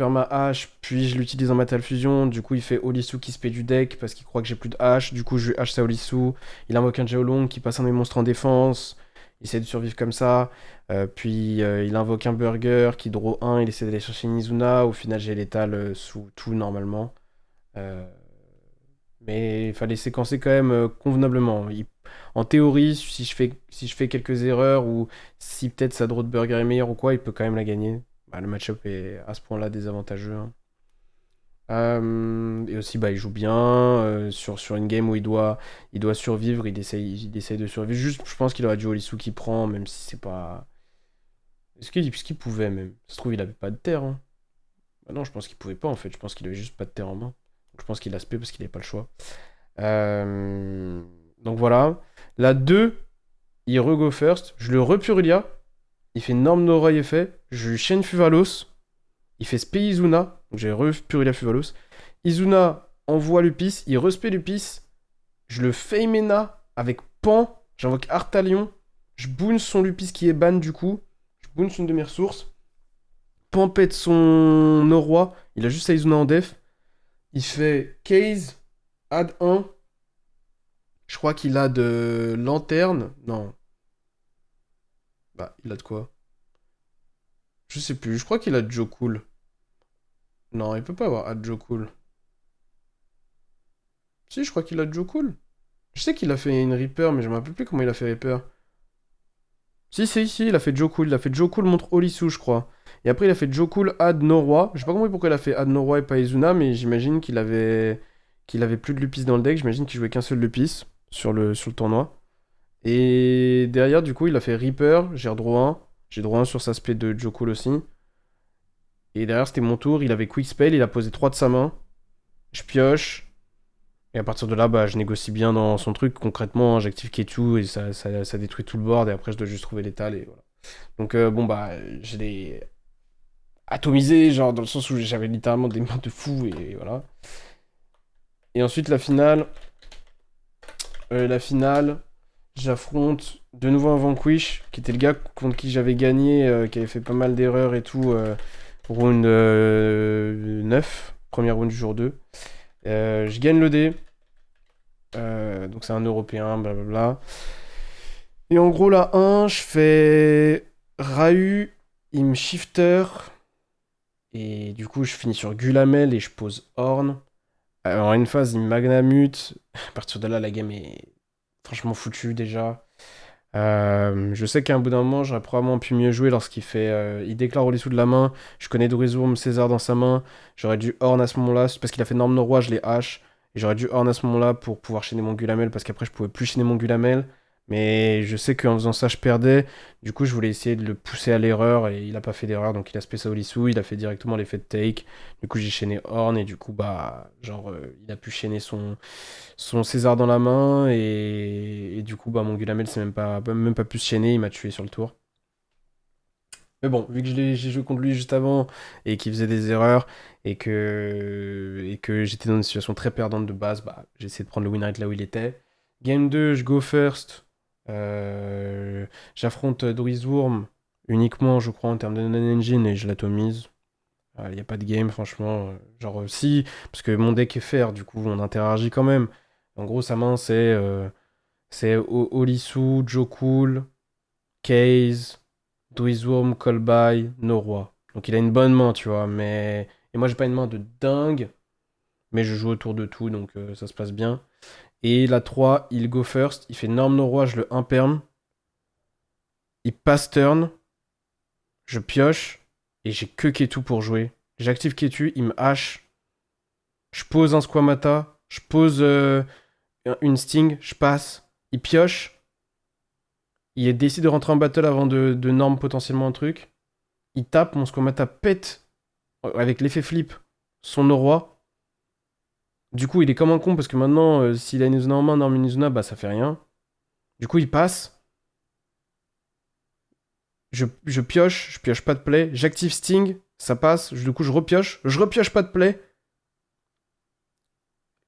ma hache, puis je l'utilise en Metal Fusion. Du coup, il fait Olisu qui se paie du deck parce qu'il croit que j'ai plus de hache. Du coup, je lui hache sa Olisu. Il invoque un Geolong qui passe un des monstres en défense. Il essaie de survivre comme ça. Puis il invoque un Burger qui draw 1. Il essaie d'aller chercher Nizuna. Au final, j'ai l'étal sous tout normalement. Euh, mais il fallait séquencer quand même convenablement. En théorie, si je fais quelques erreurs ou si peut-être sa draw de burger est meilleure ou quoi, il peut quand même la gagner. Bah, le match-up est à ce point-là désavantageux, hein. Et aussi, bah, il joue bien sur une game où il doit survivre. Il essaye de survivre. Juste, je pense qu'il aurait dû Olisu qui prend, même si c'est pas. Est-ce qu'il pouvait même? Ça se trouve, il avait pas de terre, hein. Bah non, je pense qu'il pouvait pas en fait. Je pense qu'il avait juste pas de terre en main. Donc, je pense qu'il a spé parce qu'il avait pas le choix. Euh, Donc voilà. La 2, il re-go first. Je le repurulia. Il fait Norm Noroy effet. Je lui chaîne Fuvalos. Il fait spé Izuna. Donc j'ai repurulia Fuvalos. Izuna envoie Lupis. Il respect Lupis. Je le Feimena avec Pan. J'invoque Artalion. Je bounce son Lupis qui est ban du coup. Je bounce une de mes ressources. Pan pète son Noroi. Il a juste sa Izuna en def. Il fait Case. Add 1. Je crois qu'il a de lanterne. Non. Bah, il a de quoi? Je sais plus. Je crois qu'il a de Joe Cool. Non, il peut pas avoir Add Joe Cool. Si, je crois qu'il a de Joe Cool. Je sais qu'il a fait une Reaper, mais je me rappelle plus comment il a fait Reaper. Si, il a fait Joe Cool. Il a fait Joe Cool montre Olisu, je crois. Et après, il a fait Joe Cool Add Noroi. Je sais pas compris pourquoi il a fait Add Noroi et pas Izuna, mais j'imagine qu'il avait plus de Lupis dans le deck. J'imagine qu'il jouait qu'un seul Lupis sur le tournoi. Et derrière, du coup, il a fait Reaper, j'ai redraw 1. J'ai droit 1 sur sa spé de Joe Cool aussi. Et derrière, c'était mon tour. Il avait Quick Spell, il a posé 3 de sa main. Je pioche. Et à partir de là, bah, je négocie bien dans son truc. Concrètement, hein, j'active Ketu et ça détruit tout le board. Et après, je dois juste trouver l'étal. Et voilà. Donc, bon, bah, je l'ai atomisé, genre dans le sens où j'avais littéralement des mains de fou. Et voilà. Et ensuite, la finale. J'affronte de nouveau un Vanquish, qui était le gars contre qui j'avais gagné, qui avait fait pas mal d'erreurs et tout. Round 9, première round du jour 2. Je gagne le dé. Donc c'est un Européen, blablabla. Et en gros, la 1, je fais Rahu, il me shifter. Et du coup, je finis sur Gulamel et je pose Horn. En une phase, il me magnamute. À partir de là, la game est franchement foutue déjà. Je sais qu'à un bout d'un moment, j'aurais probablement pu mieux jouer lorsqu'il fait. Il déclare les sous de la main. Je connais Dorizurm, César dans sa main. J'aurais dû Horn à ce moment-là. C'est parce qu'il a fait Norme Norrois, je l'ai hache. Et j'aurais dû Horn à ce moment-là pour pouvoir chaîner mon Gulamel. Parce qu'après, je pouvais plus chaîner mon Gulamel. Mais je sais qu'en faisant ça, je perdais. Du coup, je voulais essayer de le pousser à l'erreur. Et il a pas fait d'erreur. Donc il a spé sa Olisu. Il a fait directement l'effet de take. Du coup, j'ai chaîné Horn. Et du coup, bah. Genre, il a pu chaîner son César dans la main et du coup bah mon Gulamel c'est même pas pu se chaîner, il m'a tué sur le tour. Mais bon, vu que j'ai joué contre lui juste avant et qu'il faisait des erreurs et que j'étais dans une situation très perdante de base, bah j'ai essayé de prendre le win rate là où il était. Game 2, je go first. J'affronte Doris Worm uniquement je crois en termes de non-engine et je l'atomise. Il n'y a pas de game, franchement. Genre, si, parce que mon deck est fair, du coup, on interagit quand même. En gros, sa main, c'est Olisu, Joe Cool, Case, Druidworm, Callby, Noroi. Donc il a une bonne main, tu vois, mais... Et moi, j'ai pas une main de dingue, mais je joue autour de tout, donc ça se passe bien. Et la 3, il go first, il fait Norm Noroi, je le imperm. Il passe turn, je pioche, et j'ai que Ketu pour jouer. J'active Ketu, il me hache. Je pose un Squamata, je pose une Sting, je passe. Il pioche. Il décide de rentrer en battle avant de norm potentiellement un truc. Il tape, mon Squamata pète avec l'effet flip son Noroi. Du coup, il est comme un con parce que maintenant, s'il a une Izuna en main, norm une Izuna, bah ça fait rien. Du coup, il passe. Je pioche pas de play. J'active Sting, ça passe. Du coup, je repioche pas de play.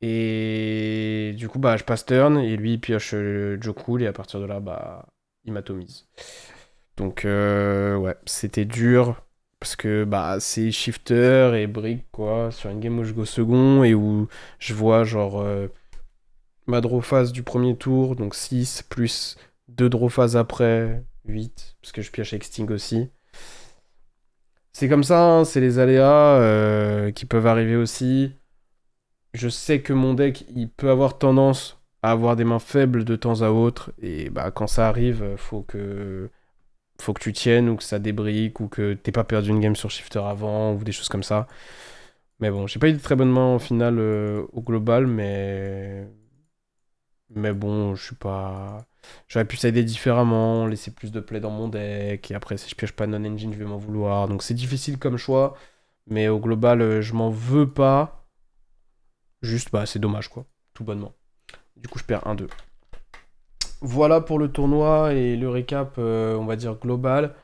Et du coup, bah, je passe turn et lui, il pioche Joe et à partir de là, bah, il m'atomise. Donc, ouais, c'était dur. Parce que bah, c'est shifter et brick, quoi. Sur une game où je go second et où je vois, genre, ma draw phase du premier tour, donc 6, plus 2 draw phases après, 8, parce que je pioche avec Sting aussi. C'est comme ça, hein, c'est les aléas qui peuvent arriver aussi. Je sais que mon deck, il peut avoir tendance à avoir des mains faibles de temps à autre, et bah quand ça arrive, faut que tu tiennes, ou que ça débrique, ou que t'aies pas perdu une game sur shifter avant, ou des choses comme ça. Mais bon, j'ai pas eu de très bonnes mains en finale au global, mais bon, je suis pas... J'aurais pu s'aider différemment, laisser plus de play dans mon deck, et après, si je pioche pas non-engine, je vais m'en vouloir. Donc c'est difficile comme choix, mais au global, je m'en veux pas. Juste, bah, c'est dommage, quoi. Tout bonnement. Du coup, je perds 1-2. Voilà pour le tournoi et le récap, on va dire, global.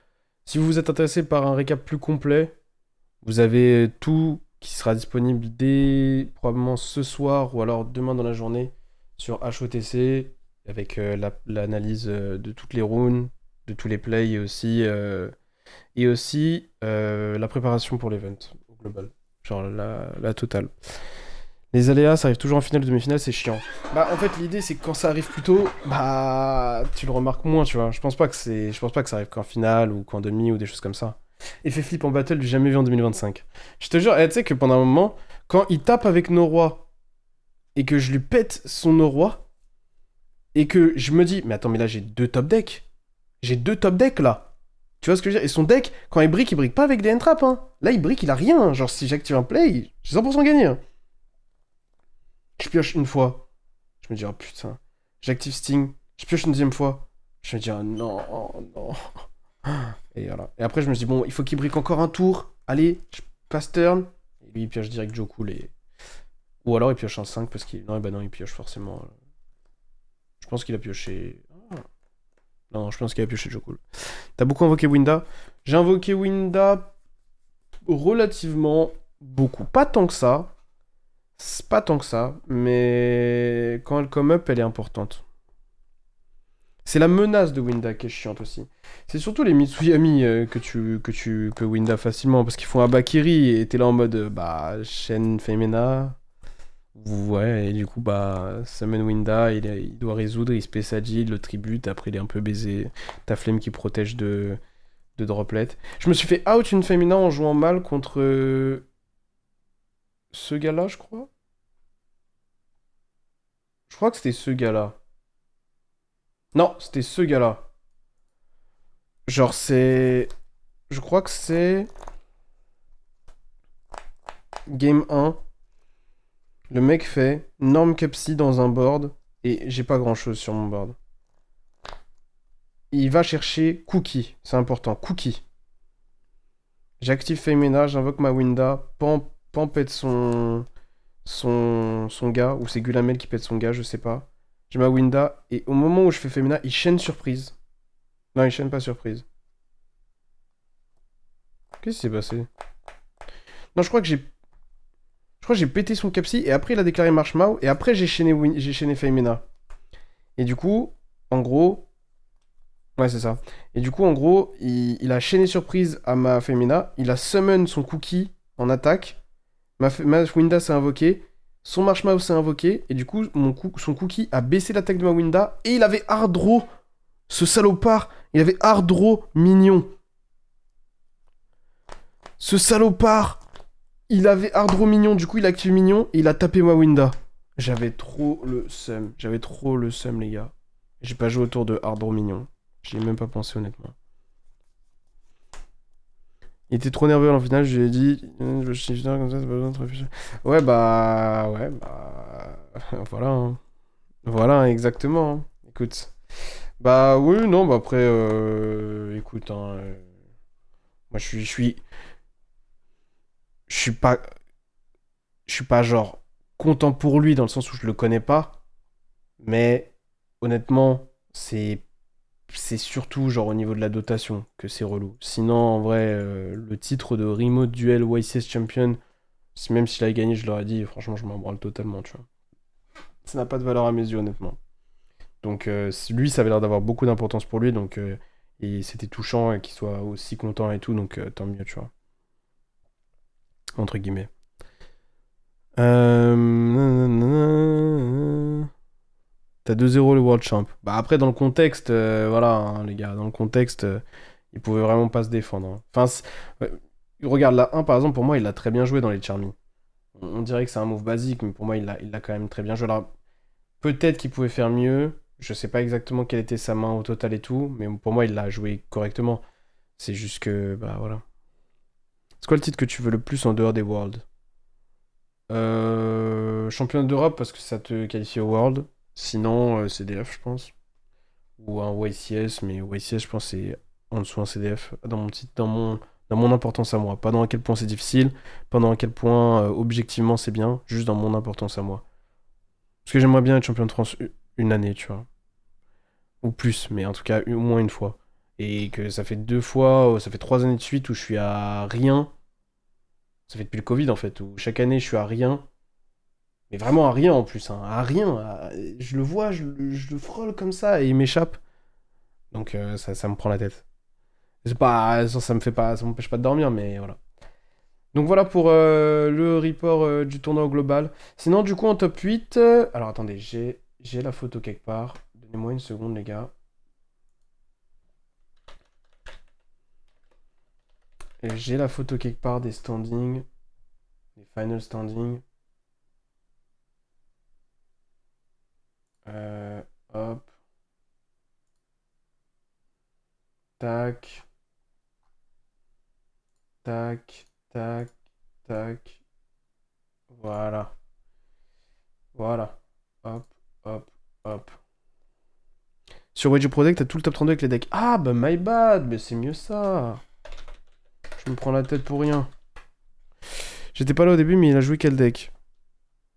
Si vous êtes intéressé par un récap plus complet, vous avez tout qui sera disponible dès probablement ce soir ou alors demain dans la journée sur HOTC avec l'analyse de toutes les runes, de tous les plays et aussi la préparation pour l'event au global. Genre la totale. Les aléas, ça arrive toujours en finale ou demi-finale, c'est chiant. Bah en fait l'idée c'est que quand ça arrive plus tôt, bah tu le remarques moins, tu vois. Je pense pas que ça arrive qu'en finale ou qu'en demi ou des choses comme ça. Effet flip en battle du jamais vu en 2025. Je te jure, tu sais que pendant un moment, quand il tape avec Noroi et que je lui pète son Noroi et que je me dis, mais attends, mais là j'ai deux top decks. J'ai deux top decks là. Tu vois ce que je veux dire? Et son deck, quand il brique pas avec des end-traps. Hein. Là il brique, il a rien. Genre si j'active un play, j'ai 100% gagné. Hein. Je pioche une fois. Je me dis, oh putain. J'active Sting. Je pioche une deuxième fois. Je me dis, oh non, oh non. Et voilà. Et après, je me dis, bon, il faut qu'il brique encore un tour. Allez, je passe turn. Et lui, il pioche direct Joe Cool. Ou alors, il pioche un 5 parce qu'il. Non, bah non, il pioche forcément. Je pense qu'il a pioché. Ah. Non, je pense qu'il a pioché Joe Cool. T'as beaucoup invoqué Winda. J'ai invoqué Winda relativement beaucoup. Pas tant que ça. C'est pas tant que ça. Mais quand elle come up, elle est importante. C'est la menace de Winda qui est chiante aussi. C'est surtout les Mitsuyami que Winda facilement, parce qu'ils font un Bakiri et t'es là en mode bah Shen Femena. Ouais, et du coup bah Summon Winda, il doit résoudre, il se paie sa Jill, le tribute, après il est un peu baisé. Ta flemme qui protège de Droplet. Je me suis fait out une Femina en jouant mal contre ce gars-là, je crois. Je crois que c'était ce gars-là. Non, c'était ce gars-là. Genre c'est... Je crois que c'est... Game 1. Le mec fait Norm Capsi dans un board. Et j'ai pas grand chose sur mon board. Il va chercher Cookie. C'est important. Cookie. J'active Femina, j'invoque ma Winda. Pan pète son gars. Ou c'est Gulamel qui pète son gars, je sais pas. J'ai ma Winda. Et au moment où je fais Femina, il chaîne surprise. Non, il chaîne pas surprise. Qu'est-ce qui s'est passé? Non, je crois que j'ai pété son Capsi et après il a déclaré Marshmallow et après j'ai chaîné Femina. Et du coup, en gros... Ouais, c'est ça. Et du coup, en gros, il a chaîné surprise à ma Femina, il a summon son Cookie en attaque, ma Winda s'est invoquée, son Marshmallow s'est invoqué, et du coup, son Cookie a baissé l'attaque de ma Winda, et il avait hard draw, ce salopard, il avait hard draw mignon. Ce salopard, il avait Hardro Mignon, du coup il a activé Mignon et il a tapé ma Winda. J'avais trop le seum. J'avais trop le seum, les gars. J'ai pas joué autour de Hardro Mignon. J'y ai même pas pensé, honnêtement. Il était trop nerveux en finale, je lui ai dit. Je veux shifter comme ça, c'est pas besoin de réfléchir. Ouais, bah. Ouais, bah. Voilà. Hein. Voilà, exactement. Hein. Écoute. Bah oui, non, bah après. Écoute, hein, moi je suis pas. Je suis pas genre content pour lui dans le sens où je le connais pas. Mais honnêtement, c'est surtout genre au niveau de la dotation que c'est relou. Sinon, en vrai, le titre de Remote Duel YCS Champion, même s'il a gagné, je leur ai dit, franchement, je m'en branle totalement, tu vois. Ça n'a pas de valeur à mes yeux, honnêtement. Donc, lui, ça avait l'air d'avoir beaucoup d'importance pour lui, donc et c'était touchant et qu'il soit aussi content et tout, donc tant mieux, tu vois. Entre guillemets. Nanana. T'as 2-0 le World Champ. Bah après, dans le contexte, voilà, hein, les gars, dans le contexte, il pouvait vraiment pas se défendre. Hein. Enfin, ouais, regarde, la 1, par exemple, pour moi, il l'a très bien joué dans les Charmy. On dirait que c'est un move basique, mais pour moi, il l'a quand même très bien joué. Alors, peut-être qu'il pouvait faire mieux. Je sais pas exactement quelle était sa main au total et tout, mais pour moi, il l'a joué correctement. C'est juste que, bah voilà. C'est quoi le titre que tu veux le plus en dehors des Worlds? Champion d'Europe parce que ça te qualifie au World. Sinon, CDF, je pense. Ou un YCS, mais YCS, je pense, c'est en dessous un CDF. Dans mon importance à moi. Pas dans à quel point c'est difficile, pas dans à quel point objectivement c'est bien, juste dans mon importance à moi. Parce que j'aimerais bien être champion de France une année, tu vois. Ou plus, mais en tout cas au moins une fois. Et que ça fait 2 fois, ça fait 3 années de suite où je suis à rien. Ça fait depuis le Covid en fait, où chaque année je suis à rien. Mais vraiment à rien en plus, hein, à rien. Je le vois, je le frôle comme ça et il m'échappe. Donc ça me prend la tête. C'est pas, ça me fait pas, ça m'empêche pas de dormir, mais voilà. Donc voilà pour le report du tournoi au global. Sinon, du coup, en top 8. Alors attendez, j'ai la photo quelque part. Donnez-moi une seconde, les gars. Et j'ai la photo quelque part des standings. Des final standings. Hop. Tac. Tac. Tac. Tac. Voilà. Voilà. Hop. Hop. Hop. Sur Wedge Protect, t'as tout le top 32 avec les decks. Ah, bah my bad, mais c'est mieux ça. Je me prends la tête pour rien. J'étais pas là au début, mais il a joué quel deck?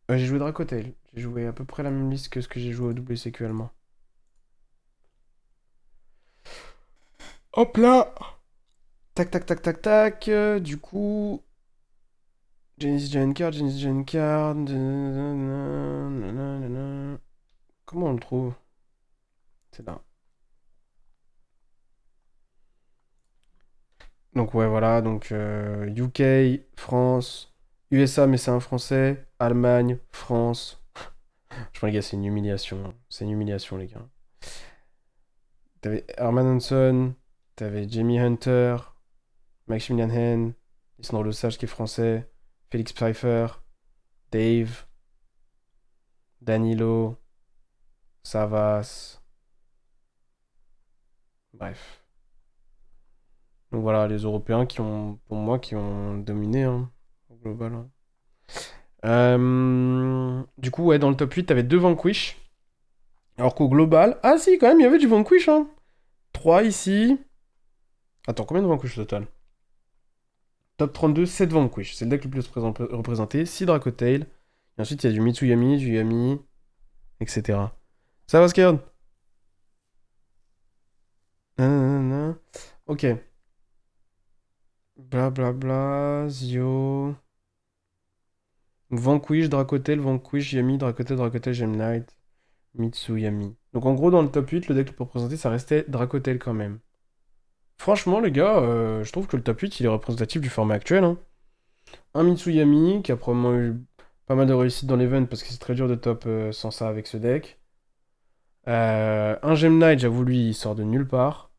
J'ai joué Dracotail. J'ai joué à peu près la même liste que ce que j'ai joué au WCQ allemand. Hop là! Tac, tac, tac, tac, tac. Du coup. Genesis Giant Card, Genesis Giant Card. Comment on le trouve? C'est là. Donc, ouais, voilà. Donc, UK, France, USA, mais c'est un français. Allemagne, France. Je pense, les gars, c'est une humiliation. Hein. C'est une humiliation, les gars. T'avais Herman Hanson, t'avais Jamie Hunter, Maximilian Hen, Lisandro Lesage qui est français, Félix Pfeiffer, Dave, Danilo, Savas. Bref. Donc voilà, les Européens qui ont, pour moi, qui ont dominé hein, au global. Hein. Du coup, ouais, dans le top 8, t'avais 2 Vanquish. Alors qu'au global. Ah si, quand même, il y avait du Vanquish. Hein. 3 ici. Attends, combien de Vanquish au total? Top 32, 7 Vanquish. C'est le deck le plus représenté. 6 Dracotail. Et ensuite, il y a du Mitsuyami, du Yami, etc. Ça va, Skird? Nanana. Ok. Blablabla. Bla, bla, Zio. Vanquish, Dracotail, Vanquish, Yami, Dracotail, Dracotail, Gemknight, Mitsuyami. Donc en gros, dans le top 8, le deck le plus représenté, ça restait Dracotail quand même. Franchement, les gars, je trouve que le top 8, il est représentatif du format actuel. Hein. Un Mitsuyami, qui a probablement eu pas mal de réussite dans l'event, parce que c'est très dur de top sans ça avec ce deck. Un Gem Knight, j'avoue, lui, il sort de nulle part.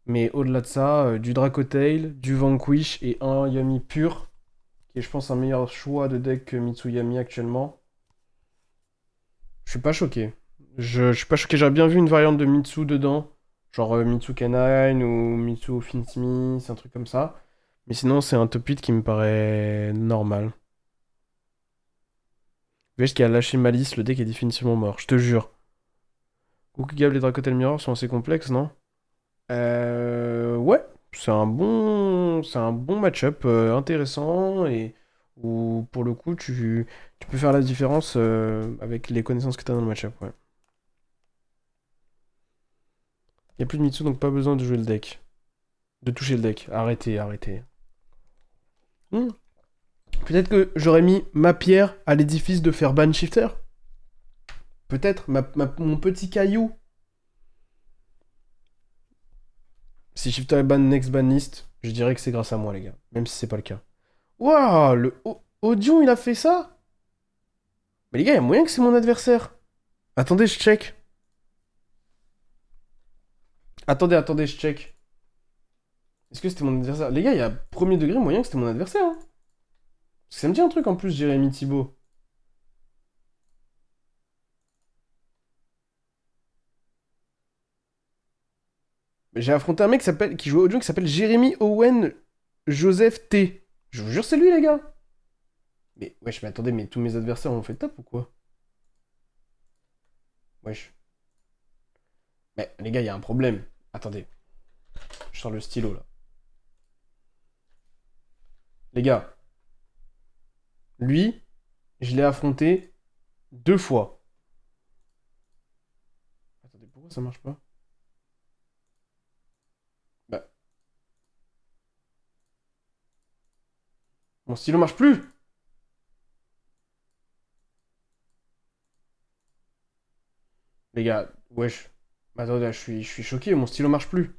Mais au-delà de ça, du Dracotail, du Vanquish et un Yami pur, qui est, je pense, un meilleur choix de deck que Mitsuyami actuellement. Je suis pas choqué. Je suis pas choqué, j'aurais bien vu une variante de Mitsu dedans. Genre Mitsu Canine ou Mitsu Finsmith, un truc comme ça. Mais sinon, c'est un top 8 qui me paraît normal. VH qui a lâché Malice, le deck est définitivement mort, je te jure. Gab et Dracotel Mirror sont assez complexes, non? Ouais, c'est un bon match-up intéressant et où pour le coup tu peux faire la différence avec les connaissances que tu as dans le match-up, ouais. Il n'y a plus de Mitsu donc pas besoin de jouer le deck. De toucher le deck. Arrêtez, arrêtez. Hmm. Peut-être que j'aurais mis ma pierre à l'édifice de faire ban shifter. Peut-être, mon petit caillou. Si shifter est ban next ban list, je dirais que c'est grâce à moi les gars. Même si c'est pas le cas. Waouh, Odion il a fait ça? Mais les gars, il y a moyen que c'est mon adversaire. Attendez, je check. Attendez, je check. Est-ce que c'était mon adversaire? Les gars, il y a premier degré moyen que c'était mon adversaire. Hein. Parce que ça me dit un truc en plus, Jérémy Thibault. Mais j'ai affronté un mec qui joue au Odion qui s'appelle Jérémy Owen Joseph T. Je vous jure, c'est lui, les gars. Mais wesh, mais attendez, mais tous mes adversaires ont fait top ou quoi? Wesh. Mais les gars, il y a un problème. Attendez, je sors le stylo là. Les gars, lui, je l'ai affronté 2 fois. Attendez, pourquoi ça marche pas? Bah, mon stylo marche plus! Les gars, wesh. Attendez, je suis choqué, mon stylo marche plus.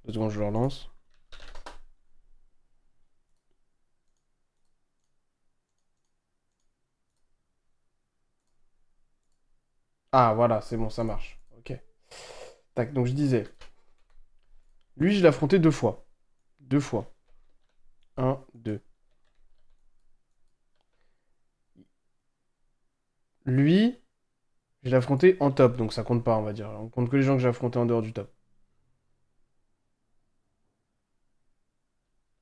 2 secondes, je le relance. Ah, voilà, c'est bon, ça marche. Ok. Tac, donc je disais. Lui, je l'ai affronté 2 fois. 2 fois. Un, deux. Lui, je l'ai affronté en top, donc ça compte pas, on va dire. On compte que les gens que j'ai affrontés en dehors du top.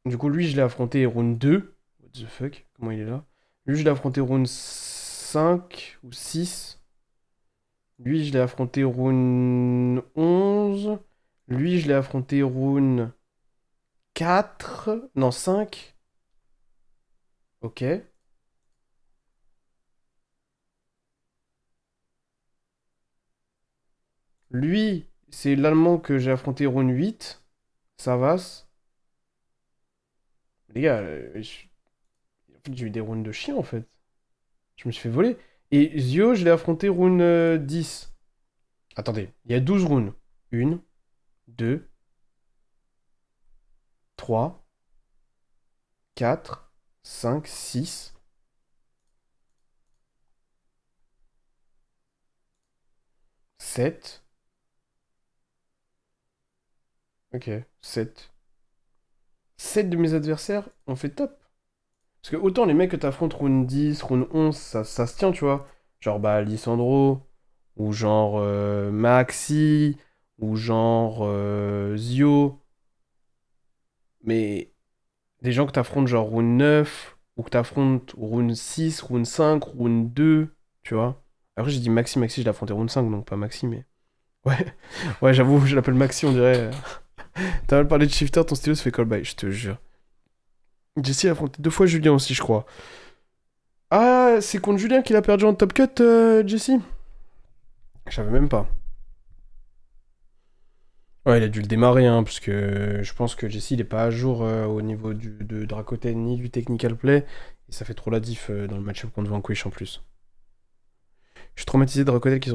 Du coup, lui, je l'ai affronté round 2. What the fuck? Comment il est là? Lui, je l'ai affronté round 5 ou 6. Lui, je l'ai affronté round 11. Lui, je l'ai affronté round 4. Non, 5. Ok. Lui, c'est l'Allemand que j'ai affronté round 8. Savas. Les gars, en fait, j'ai eu des rounds de chien en fait. Je me suis fait voler. Et Zio, je l'ai affronté round 10. Attendez, il y a 12 rounds. Une, 2, 3, 4, 5, 6, 7. Ok, 7. 7 de mes adversaires ont fait top. Parce que autant les mecs que t'affrontes round 10, round 11, ça se tient, tu vois. Genre, bah, Lissandro, ou genre Maxi, ou genre Zio. Mais des gens que t'affrontes genre round 9, ou que t'affrontes round 6, round 5, round 2, tu vois. Après, j'ai dit Maxi, je l'ai affronté round 5, donc pas Maxi, mais. Ouais, ouais, j'avoue, je l'appelle Maxi, on dirait. T'as mal parlé de shifter, ton stylo se fait call by, je te jure. Jesse a affronté 2 fois Julien aussi, je crois. Ah, c'est contre Julien qu'il a perdu en top cut, Jesse? Je savais même pas. Ouais, il a dû le démarrer, hein, parce que je pense que Jesse, il est pas à jour au niveau de Dracoten ni du technical play. Et ça fait trop la diff dans le match-up contre Vanquish en plus. Je suis traumatisé de Dracoten qui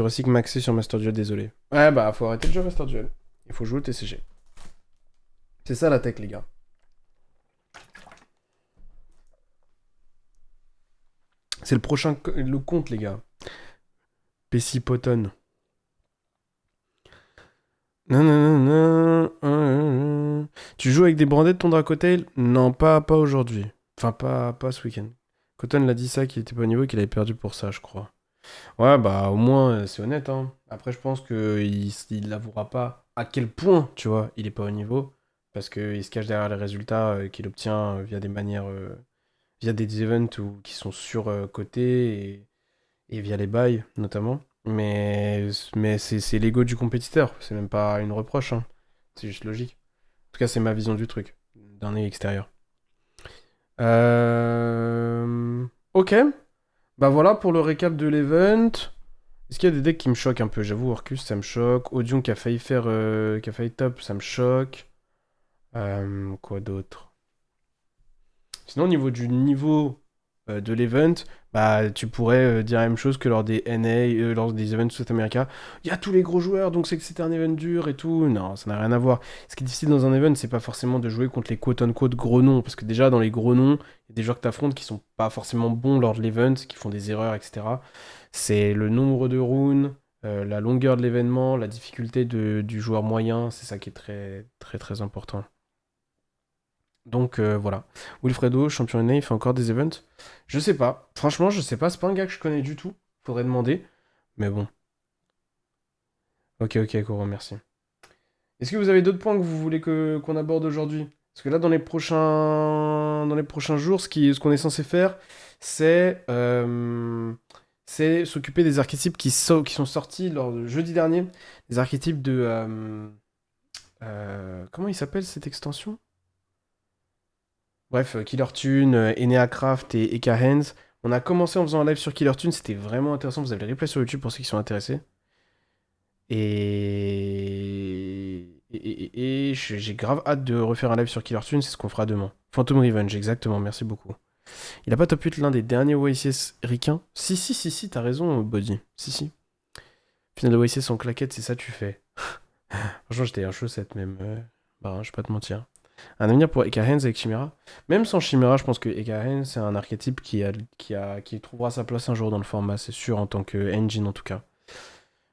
recycle Maxé sur Master Duel, désolé. Ouais, bah, faut arrêter de jouer Master Duel. Il faut jouer au TCG. C'est ça la tech, les gars. C'est le prochain le compte, les gars. Pessi Poton. Non, non, non, non. Tu joues avec des brandés de ton Dracotail? Non, pas aujourd'hui. Enfin, pas ce week-end. Cotton l'a dit ça, qu'il était pas au niveau et qu'il avait perdu pour ça, je crois. Ouais, bah au moins, c'est honnête, hein. Après, je pense qu'il l'avouera pas à quel point, tu vois, il est pas au niveau. Parce qu'il se cache derrière les résultats qu'il obtient via des manières, via des events qui sont surcotés et via les buys, notamment. Mais c'est l'ego du compétiteur, c'est même pas une reproche, hein. C'est juste logique. En tout cas, c'est ma vision du truc, d'un œil extérieur. Ok, bah voilà pour le récap de l'event. Est-ce qu'il y a des decks qui me choquent un peu? J'avoue, Orcus, ça me choque. Odion qui a failli faire, qui a failli top, ça me choque. Quoi d'autre? Sinon, au niveau du niveau de l'event, bah, tu pourrais dire la même chose que lors des NA, lors des events South America. Il y a tous les gros joueurs, donc c'est que c'était un event dur et tout. Non, ça n'a rien à voir. Ce qui est difficile dans un event, c'est pas forcément de jouer contre les quote-unquote gros noms. Parce que déjà, dans les gros noms, il y a des joueurs que t'affrontes qui sont pas forcément bons lors de l'event, qui font des erreurs, etc. C'est le nombre de runes, la longueur de l'événement, la difficulté du joueur moyen, c'est ça qui est très, très, très important. Donc voilà. Wilfredo, champion NA, il fait encore des events. Je sais pas. Franchement, je sais pas. C'est pas un gars que je connais du tout. Faudrait demander. Mais bon. Ok, ok, Koro, merci. Est-ce que vous avez d'autres points que vous voulez qu'on aborde aujourd'hui? Parce que là, dans les prochains jours, ce qu'on est censé faire, c'est s'occuper des archétypes qui sont sortis lors de jeudi dernier. Les archétypes de... comment il s'appelle cette extension? Bref, Killer Tune, Eneacraft et Eka Hands. On a commencé en faisant un live sur Killer Tune, c'était vraiment intéressant. Vous avez le replay sur YouTube pour ceux qui sont intéressés. Et j'ai grave hâte de refaire un live sur Killer Tune, c'est ce qu'on fera demain. Phantom Revenge, exactement, merci beaucoup. Il a pas top 8 l'un des derniers OICS ricains? Si, si, si, si, t'as raison, Body. Si, si. Final de OICS en claquette, c'est ça tu fais. Franchement, j'étais un chaussette même. Bah, je vais pas te mentir. Un avenir pour Eka Hands avec Chimera. Même sans Chimera, je pense que Eka Hands, c'est un archétype qui trouvera sa place un jour dans le format, c'est sûr, en tant que engine en tout cas.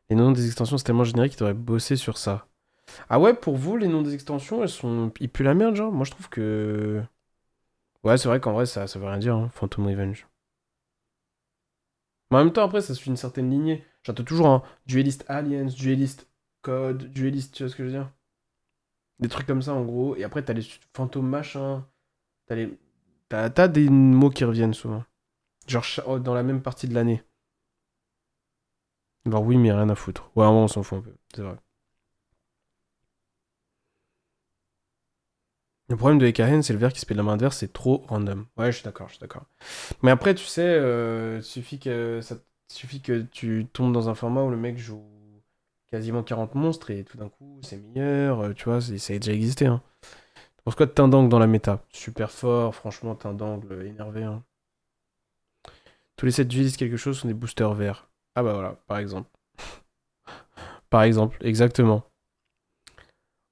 Les noms des extensions, c'est tellement générique qu'ils devraient bosser sur ça. Ah ouais, pour vous, les noms des extensions, ils puent la merde, genre? Moi, je trouve que... Ouais, c'est vrai qu'en vrai, ça veut rien dire, hein, Phantom Revenge. Mais en même temps, après, ça suit une certaine lignée. Genre, t'as toujours un dueliste Alliance, dueliste Code, dueliste, tu vois ce que je veux dire? Des trucs comme ça, en gros. Et après, t'as les fantômes machin. T'as les... t'as des mots qui reviennent souvent. Genre dans la même partie de l'année. Genre oui, mais rien à foutre. Ouais, on s'en fout un peu, c'est vrai. Le problème de EKN, c'est le vert qui se paie de la main adverse, c'est trop random. Ouais, je suis d'accord, je suis d'accord. Mais après, tu sais, suffit que tu tombes dans un format où le mec joue quasiment 40 monstres et tout d'un coup, c'est meilleur, tu vois, ça a déjà existé, hein. Tu penses quoi de Tindang dans la méta? Super fort, franchement, Tindang, énervé, hein. Tous les sets dualisent quelque chose sont des boosters verts. Ah bah voilà, par exemple. Par exemple, exactement.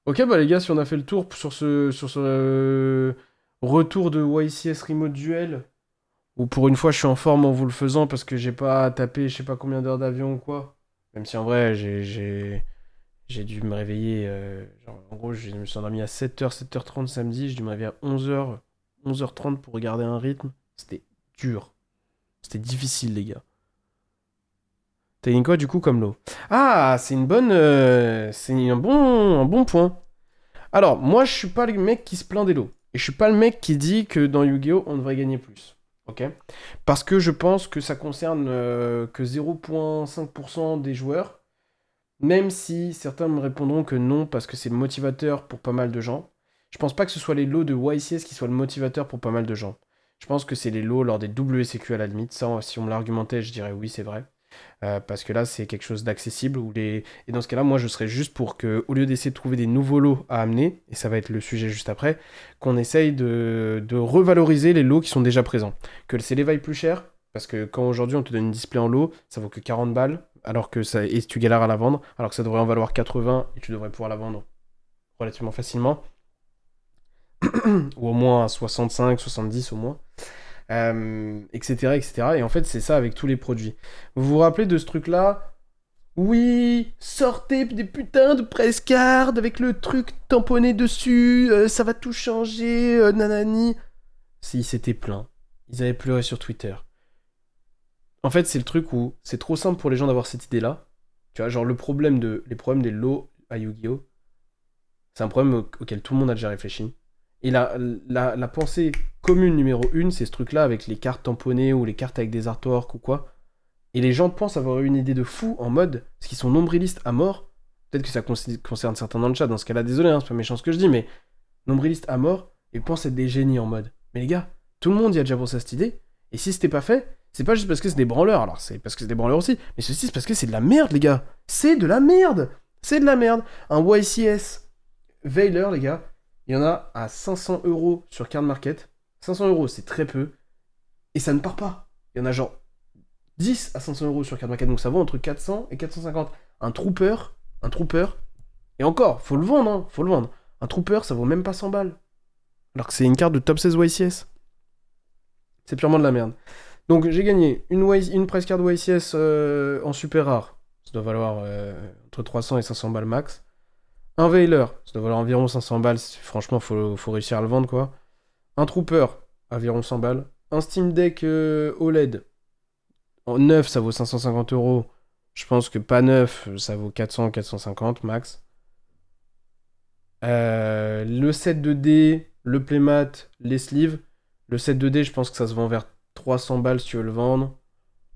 Ok, bah les gars, si on a fait le tour sur ce retour de YCS Remote Duel, où pour une fois je suis en forme en vous le faisant parce que j'ai pas tapé je sais pas combien d'heures d'avion ou quoi. Même si en vrai, j'ai dû me réveiller. Genre, en gros, je me suis endormi à 7h, 7h30 samedi, j'ai dû me réveiller à 11h, 11h30 pour regarder un rythme. C'était dur. C'était difficile, les gars. T'as gagné quoi du coup comme lot? Ah, c'est une bonne. C'est un bon point. Alors, moi, je suis pas le mec qui se plaint des lots. Et je suis pas le mec qui dit que dans Yu-Gi-Oh! On devrait gagner plus. Ok? Parce que je pense que ça concerne que 0,5% des joueurs. Même si certains me répondront que non, parce que c'est le motivateur pour pas mal de gens. Je pense pas que ce soit les lots de YCS qui soient le motivateur pour pas mal de gens. Je pense que c'est les lots lors des WCQ à la limite. Ça, si on me l'argumentait, je dirais oui, c'est vrai. Parce que là, c'est quelque chose d'accessible. Et dans ce cas-là, moi, je serais juste pour que, au lieu d'essayer de trouver des nouveaux lots à amener, et ça va être le sujet juste après, qu'on essaye de revaloriser les lots qui sont déjà présents. Que c'est les vaille plus cher, parce que quand aujourd'hui on te donne une display en lot, ça vaut que 40 balles, alors que ça, et tu galères à la vendre, alors que ça devrait en valoir 80 et tu devrais pouvoir la vendre relativement facilement, ou au moins à 65, 70 au moins. Etc., etc. Et en fait, c'est ça avec tous les produits. Vous vous rappelez de ce truc-là? Oui, sortez des putains de press cards avec le truc tamponné dessus, ça va tout changer, nanani. Si, ils s'étaient plaints. Ils avaient pleuré sur Twitter. En fait, c'est le truc où c'est trop simple pour les gens d'avoir cette idée-là. Tu vois, genre les problèmes des lots à Yu-Gi-Oh! C'est un problème auquel tout le monde a déjà réfléchi. Et la pensée commune numéro une, c'est ce truc-là avec les cartes tamponnées ou les cartes avec des artworks ou quoi. Et les gens pensent avoir eu une idée de fou en mode, parce qu'ils sont nombrilistes à mort. Peut-être que ça concerne certains dans le chat, dans ce cas-là, désolé, hein, c'est pas méchant ce que je dis, mais nombrilistes à mort, et pensent être des génies en mode. Mais les gars, tout le monde y a déjà pensé à cette idée, et si c'était pas fait, c'est pas juste parce que c'est des branleurs, alors c'est parce que c'est des branleurs aussi, mais ceci c'est parce que c'est de la merde, les gars. C'est de la merde. C'est de la merde. Un YCS Veiler, les gars, il y en a à 500 € sur Card Market. 500 €, c'est très peu, et ça ne part pas. Il y en a genre 10 à 500 € sur Card Market, donc ça vaut entre 400 et 450. Un trooper, et encore, faut le vendre, hein, faut le vendre. Un trooper, ça vaut même pas 100 balles. Alors que c'est une carte de top 16 YCS. C'est purement de la merde. Donc j'ai gagné une press card YCS en super rare. Ça doit valoir entre 300 et 500 balles max. Un Veiler, ça doit valoir environ 500 balles. Franchement, faut réussir à le vendre, quoi. Un Trooper, environ 100 balles. Un Steam Deck OLED, en neuf, ça vaut 550 €. Je pense que pas neuf, ça vaut 400-450 max. Le set 2D, le playmat, les sleeves. Le set 2D, je pense que ça se vend vers 300 balles si tu veux le vendre.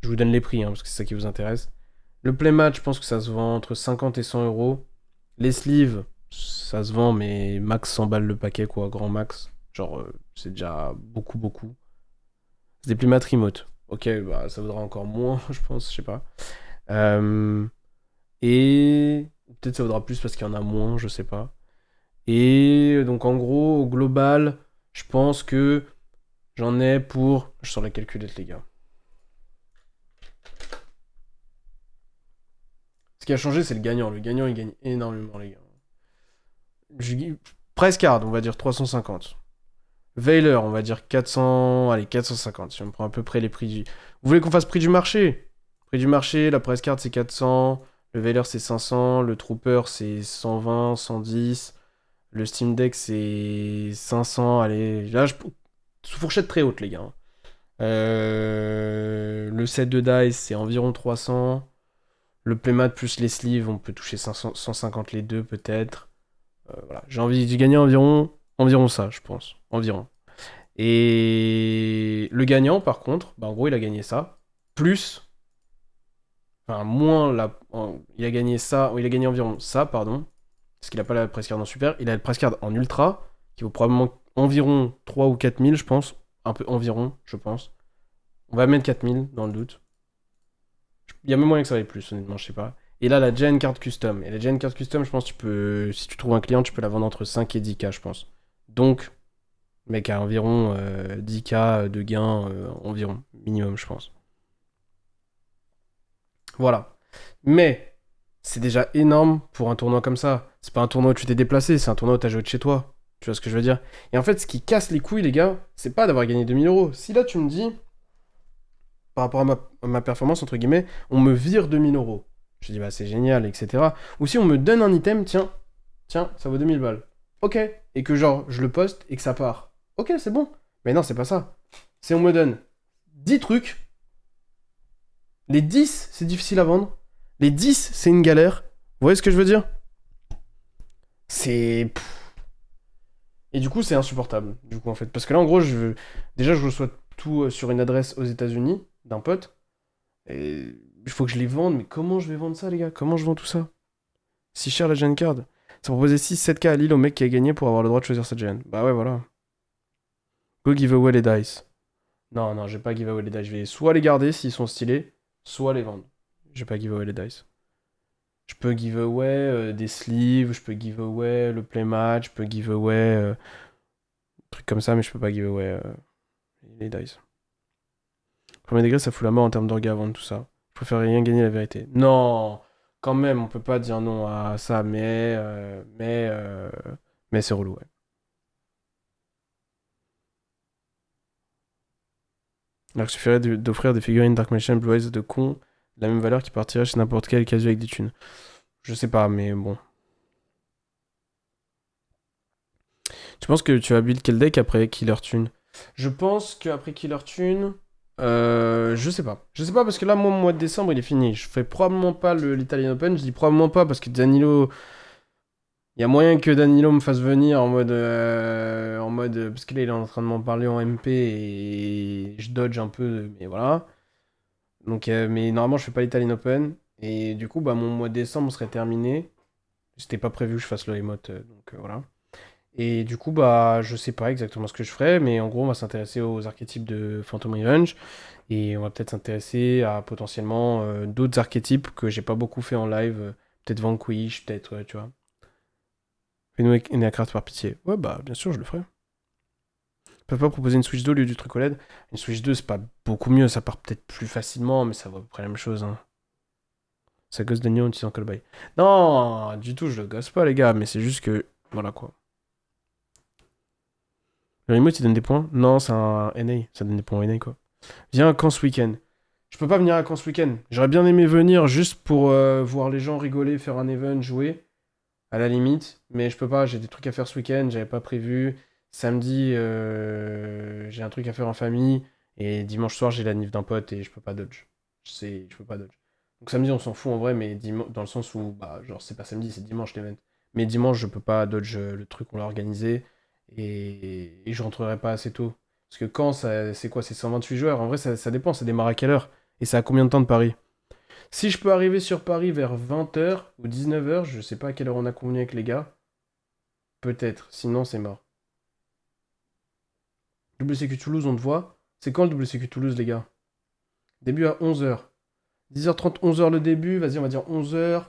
Je vous donne les prix, hein, parce que c'est ça qui vous intéresse. Le playmat, je pense que ça se vend entre 50 et 100 €. Les sleeves, ça se vend, mais max 100 balles le paquet, quoi, grand max. Genre, c'est déjà beaucoup, beaucoup. C'est des playmats remote. Ok, bah, ça vaudra encore moins, je pense, je sais pas. Et peut-être ça vaudra plus parce qu'il y en a moins, je sais pas. Et donc en gros, au global, je pense que j'en ai pour... Je sors la calculette, les gars. Ce qui a changé, c'est le gagnant. Le gagnant, il gagne énormément, les gars. Price card, on va dire 350. Veiler, on va dire 400... Allez, 450, si on prend à peu près les prix du... Vous voulez qu'on fasse prix du marché? Prix du marché, la price card, c'est 400. Le Veiler, c'est 500. Le Trooper, c'est 120, 110. Le Steam Deck, c'est 500. Allez, là, fourchette très haute, les gars. Le set de dice, c'est environ 300. Le playmat plus les sleeves, on peut toucher 500, 150 les deux, peut-être. Voilà. J'ai envie de gagner environ ça, je pense. Environ. Et le gagnant, par contre, bah, en gros, il a gagné ça. Plus. Enfin, moins la. Il a gagné ça. Il a gagné environ ça, pardon. Parce qu'il a pas la press card en super. Il a la press card en ultra, qui vaut probablement environ 3 ou 4 000, je pense. Un peu environ, je pense. On va mettre 4 000 dans le doute. Il y a même moyen que ça aille plus, honnêtement, je sais pas. Et là, la Gen Card Custom. Et la Gen Card Custom, je pense que tu peux. Si tu trouves un client, tu peux la vendre entre 5 et 10K, je pense. Donc, mec, à environ 10K de gains, environ. Minimum, je pense. Voilà. Mais, c'est déjà énorme pour un tournoi comme ça. C'est pas un tournoi où tu t'es déplacé, c'est un tournoi où t'as joué de chez toi. Tu vois ce que je veux dire? Et en fait, ce qui casse les couilles, les gars, c'est pas d'avoir gagné 2 000 €. Si là, tu me dis, par rapport à ma performance, entre guillemets, on me vire 2 000 €. Je dis, bah c'est génial, etc. Ou si on me donne un item, tiens, ça vaut 2000 balles. Ok. Et que genre, je le poste et que ça part. Ok, c'est bon. Mais non, c'est pas ça. C'est on me donne 10 trucs. Les 10, c'est difficile à vendre. Les 10, c'est une galère. Vous voyez ce que je veux dire? C'est... Et du coup, c'est insupportable. Du coup, en fait. Parce que là, en gros, déjà, je reçois tout sur une adresse aux États-Unis d'un pote. Et il faut que je les vende. Mais comment je vais vendre ça, les gars? Comment je vends tout ça? Si cher la gen card. Ça proposait 6-7K à Lille au mec qui a gagné pour avoir le droit de choisir sa gen. Bah ouais, voilà. Go give away les dice. Non, non, je vais pas give away les dice. Je vais soit les garder s'ils sont stylés, soit les vendre. Je vais pas give away les dice. Je peux give away des sleeves, je peux give away le playmat, je peux give away trucs comme ça, mais je peux pas give away les dice. Premier degré, ça fout la mort en termes d'orgas à vendre tout ça. Je préfère rien gagner la vérité. Non, quand même, on peut pas dire non à ça, mais c'est relou, ouais. Alors, il suffirait d'offrir des figurines Dark Machine Blue Eyes de con la même valeur qui partirait chez n'importe quel casu avec des thunes. Je sais pas, mais bon. Tu penses que tu vas build quel deck après Killer Tune? Je pense qu'après Killer Tune, je sais pas. Je sais pas parce que là, moi, mon mois de décembre, il est fini. Je fais probablement pas l'Italian Open. Je dis probablement pas parce que Danilo. Il y a moyen que Danilo me fasse venir en mode. Parce que là, il est en train de m'en parler en MP et je dodge un peu, mais voilà. Donc, mais normalement, je fais pas l'Italian Open. Et du coup, bah, mon mois de décembre serait terminé. C'était pas prévu que je fasse le emote, donc voilà. Et du coup, bah, je sais pas exactement ce que je ferai, mais en gros, on va s'intéresser aux archétypes de Phantom Revenge. Et on va peut-être s'intéresser à potentiellement d'autres archétypes que j'ai pas beaucoup fait en live. Peut-être Vanquish, peut-être, ouais, tu vois. Fais-nous une aircraft par pitié. Ouais, bah, bien sûr, je le ferai. Ils peuvent pas proposer une Switch 2 au lieu du truc OLED. Une Switch 2, c'est pas beaucoup mieux, ça part peut-être plus facilement, mais ça vaut à peu près la même chose, hein. Ça gosse de en utilisant Callback. Non, du tout, je le gosse pas, les gars, mais c'est juste que. Voilà quoi. Le remote, il donne des points? Non, c'est un NA. Ça donne des points en NA, quoi. Viens à Caen ce week-end. Je peux pas venir à Caen ce week-end. J'aurais bien aimé venir juste pour voir les gens rigoler, faire un event, jouer, à la limite. Mais je peux pas, j'ai des trucs à faire ce week-end, j'avais pas prévu. Samedi, j'ai un truc à faire en famille. Et dimanche soir, j'ai la nif d'un pote et je peux pas dodge. Je peux pas dodge. Donc samedi, on s'en fout en vrai, mais dans le sens où, bah, genre, c'est pas samedi, c'est dimanche l'event. Mais dimanche, je peux pas dodge le truc qu'on l'a organisé. Et je rentrerai pas assez tôt. Parce que quand, c'est quoi? C'est 128 joueurs. En vrai, ça dépend, ça démarre à quelle heure? Et ça a combien de temps de Paris? Si je peux arriver sur Paris vers 20h ou 19h, je sais pas à quelle heure on a convenu avec les gars. Peut-être, sinon c'est mort. WCQ Toulouse, on te voit. C'est quand le WCQ Toulouse, les gars? Début à 11h. 10h30, 11h le début, vas-y, on va dire 11h.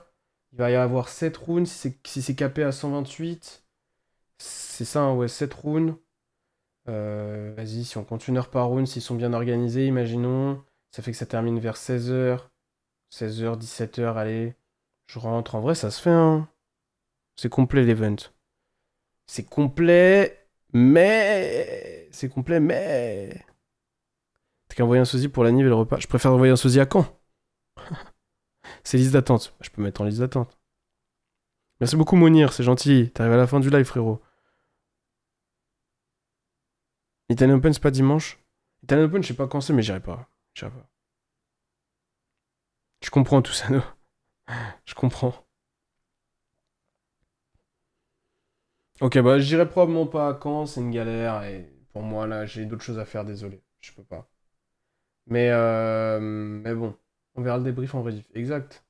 Il va y avoir 7 rounds si c'est capé à 128. C'est ça, hein, ouais, 7 rounds. Vas-y, si on compte une heure par round, s'ils sont bien organisés, imaginons. Ça fait que ça termine vers 16h. 16h, 17h, allez. Je rentre. En vrai, ça se fait, hein. C'est complet l'event. C'est complet, mais. C'est complet, mais. T'as qu'à envoyer un sosie pour la nive et le repas. Je préfère envoyer un sosie à Caen. C'est liste d'attente. Je peux mettre en liste d'attente. Merci beaucoup, Monir, c'est gentil. T'arrives à la fin du live, frérot. Italian Open, c'est pas dimanche. Italian Open, je sais pas quand c'est, mais j'irai pas. J'irai pas. Je comprends tout ça, non. Je comprends. Ok, bah j'irai probablement pas à Caen, c'est une galère. Et pour moi, là, j'ai d'autres choses à faire, désolé. Je peux pas. Mais bon, on verra le débrief en rediff. Exact.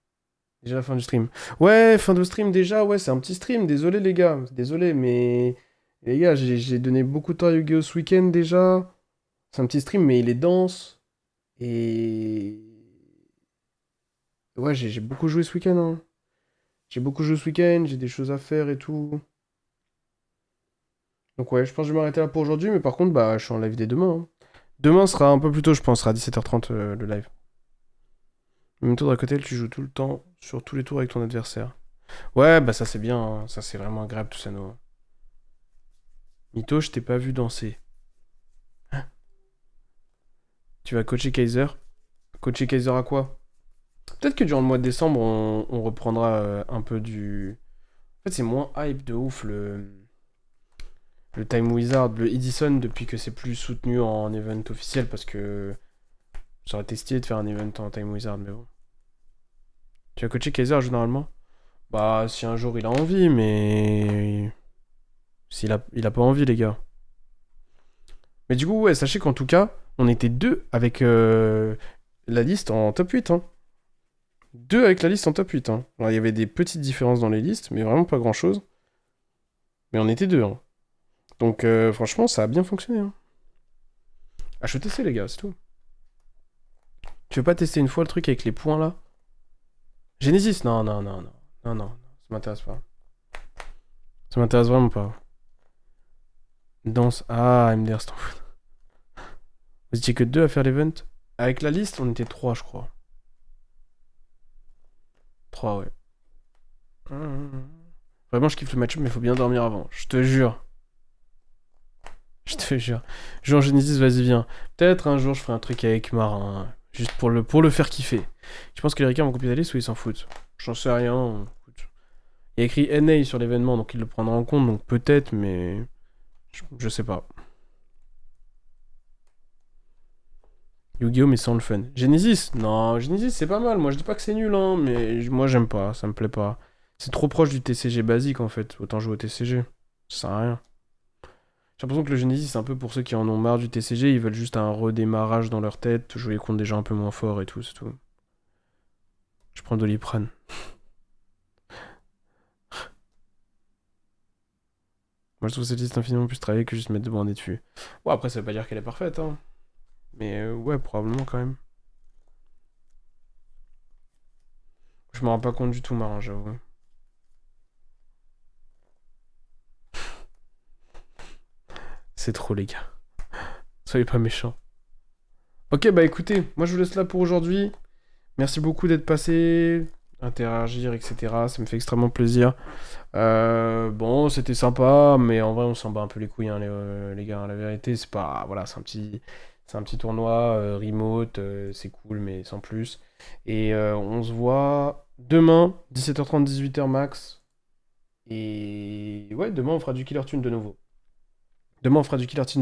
Déjà la fin du stream. Ouais, fin de stream déjà, ouais, c'est un petit stream. Désolé les gars, désolé, mais les gars, j'ai donné beaucoup de temps à Yu-Gi-Oh! Ce week-end déjà. C'est un petit stream, mais il est dense. Et ouais, j'ai beaucoup joué ce week-end, hein. J'ai beaucoup joué ce week-end, j'ai des choses à faire et tout. Donc ouais, je pense que je vais m'arrêter là pour aujourd'hui, mais par contre, bah, je suis en live dès demain, hein. Demain sera un peu plus tôt, je pense, sera à 17h30 le live. Même tour d'à côté, tu joues tout le temps, sur tous les tours avec ton adversaire. Ouais, bah ça c'est bien, hein. Ça c'est vraiment agréable tout ça, nous. Mito, je t'ai pas vu danser. Tu vas coacher Kaiser? Coacher Kaiser à quoi? Peut-être que durant le mois de décembre, on reprendra un peu du. En fait, c'est moins hype de ouf le Time Wizard, le Edison, depuis que c'est plus soutenu en event officiel, parce que ça aurait été stylé de faire un event en Time Wizard, mais bon. Tu vas coacher Kaiser généralement? Bah, si un jour il a envie, mais. Il a pas envie, les gars. Mais du coup, ouais, sachez qu'en tout cas, on était deux avec la liste en top 8, hein. Deux avec la liste en top 8, hein. Alors, il y avait des petites différences dans les listes, mais vraiment pas grand-chose. Mais on était deux, hein. Donc, franchement, ça a bien fonctionné, hein. HETC, les gars, c'est tout. Tu veux pas tester une fois le truc avec les points, là? Genesis? Non, non, non, non. Non, non, ça m'intéresse pas. Ça m'intéresse vraiment pas. Danse. Ah, MDR, c'est en fout. Vous étiez que deux à faire l'event? Avec la liste, on était trois, je crois. Trois, ouais. Vraiment, je kiffe le match-up, mais faut bien dormir avant. Je te jure. Je te jure. Joue en Genesis, vas-y, viens. Peut-être un jour, je ferai un truc avec Marin. Juste pour le faire kiffer. Je pense que les Ricains vont copier la liste ou ils s'en foutent. J'en sais rien. Écoute. Il y a écrit NA sur l'événement, donc ils le prendront en compte, donc peut-être, mais. Je sais pas. Yu-Gi-Oh! Mais sans le fun. Genesis? Non, Genesis c'est pas mal. Moi je dis pas que c'est nul, hein, mais moi j'aime pas, ça me plaît pas. C'est trop proche du TCG basique en fait. Autant jouer au TCG. Ça sert à rien. J'ai l'impression que le Genesis c'est un peu pour ceux qui en ont marre du TCG, ils veulent juste un redémarrage dans leur tête, jouer contre des gens un peu moins forts et tout, c'est tout. Je prends Doliprane. Moi je trouve cette liste infiniment plus travaillée que juste mettre deux bandés dessus. Bon après ça veut pas dire qu'elle est parfaite, hein. Mais ouais, probablement quand même. Je me rends pas compte du tout, Marin, j'avoue. C'est trop, les gars. Soyez pas méchants. Ok, bah écoutez, moi je vous laisse là pour aujourd'hui. Merci beaucoup d'être passé, interagir, etc. Ça me fait extrêmement plaisir. Bon, c'était sympa, mais en vrai, on s'en bat un peu les couilles, hein, les gars. La vérité, c'est pas. Voilà, c'est un petit tournoi remote, c'est cool, mais sans plus. Et on se voit demain, 17h30, 18h max. Et ouais, demain, on fera du Killer Tune de nouveau. Demain, on fera du Killer Tune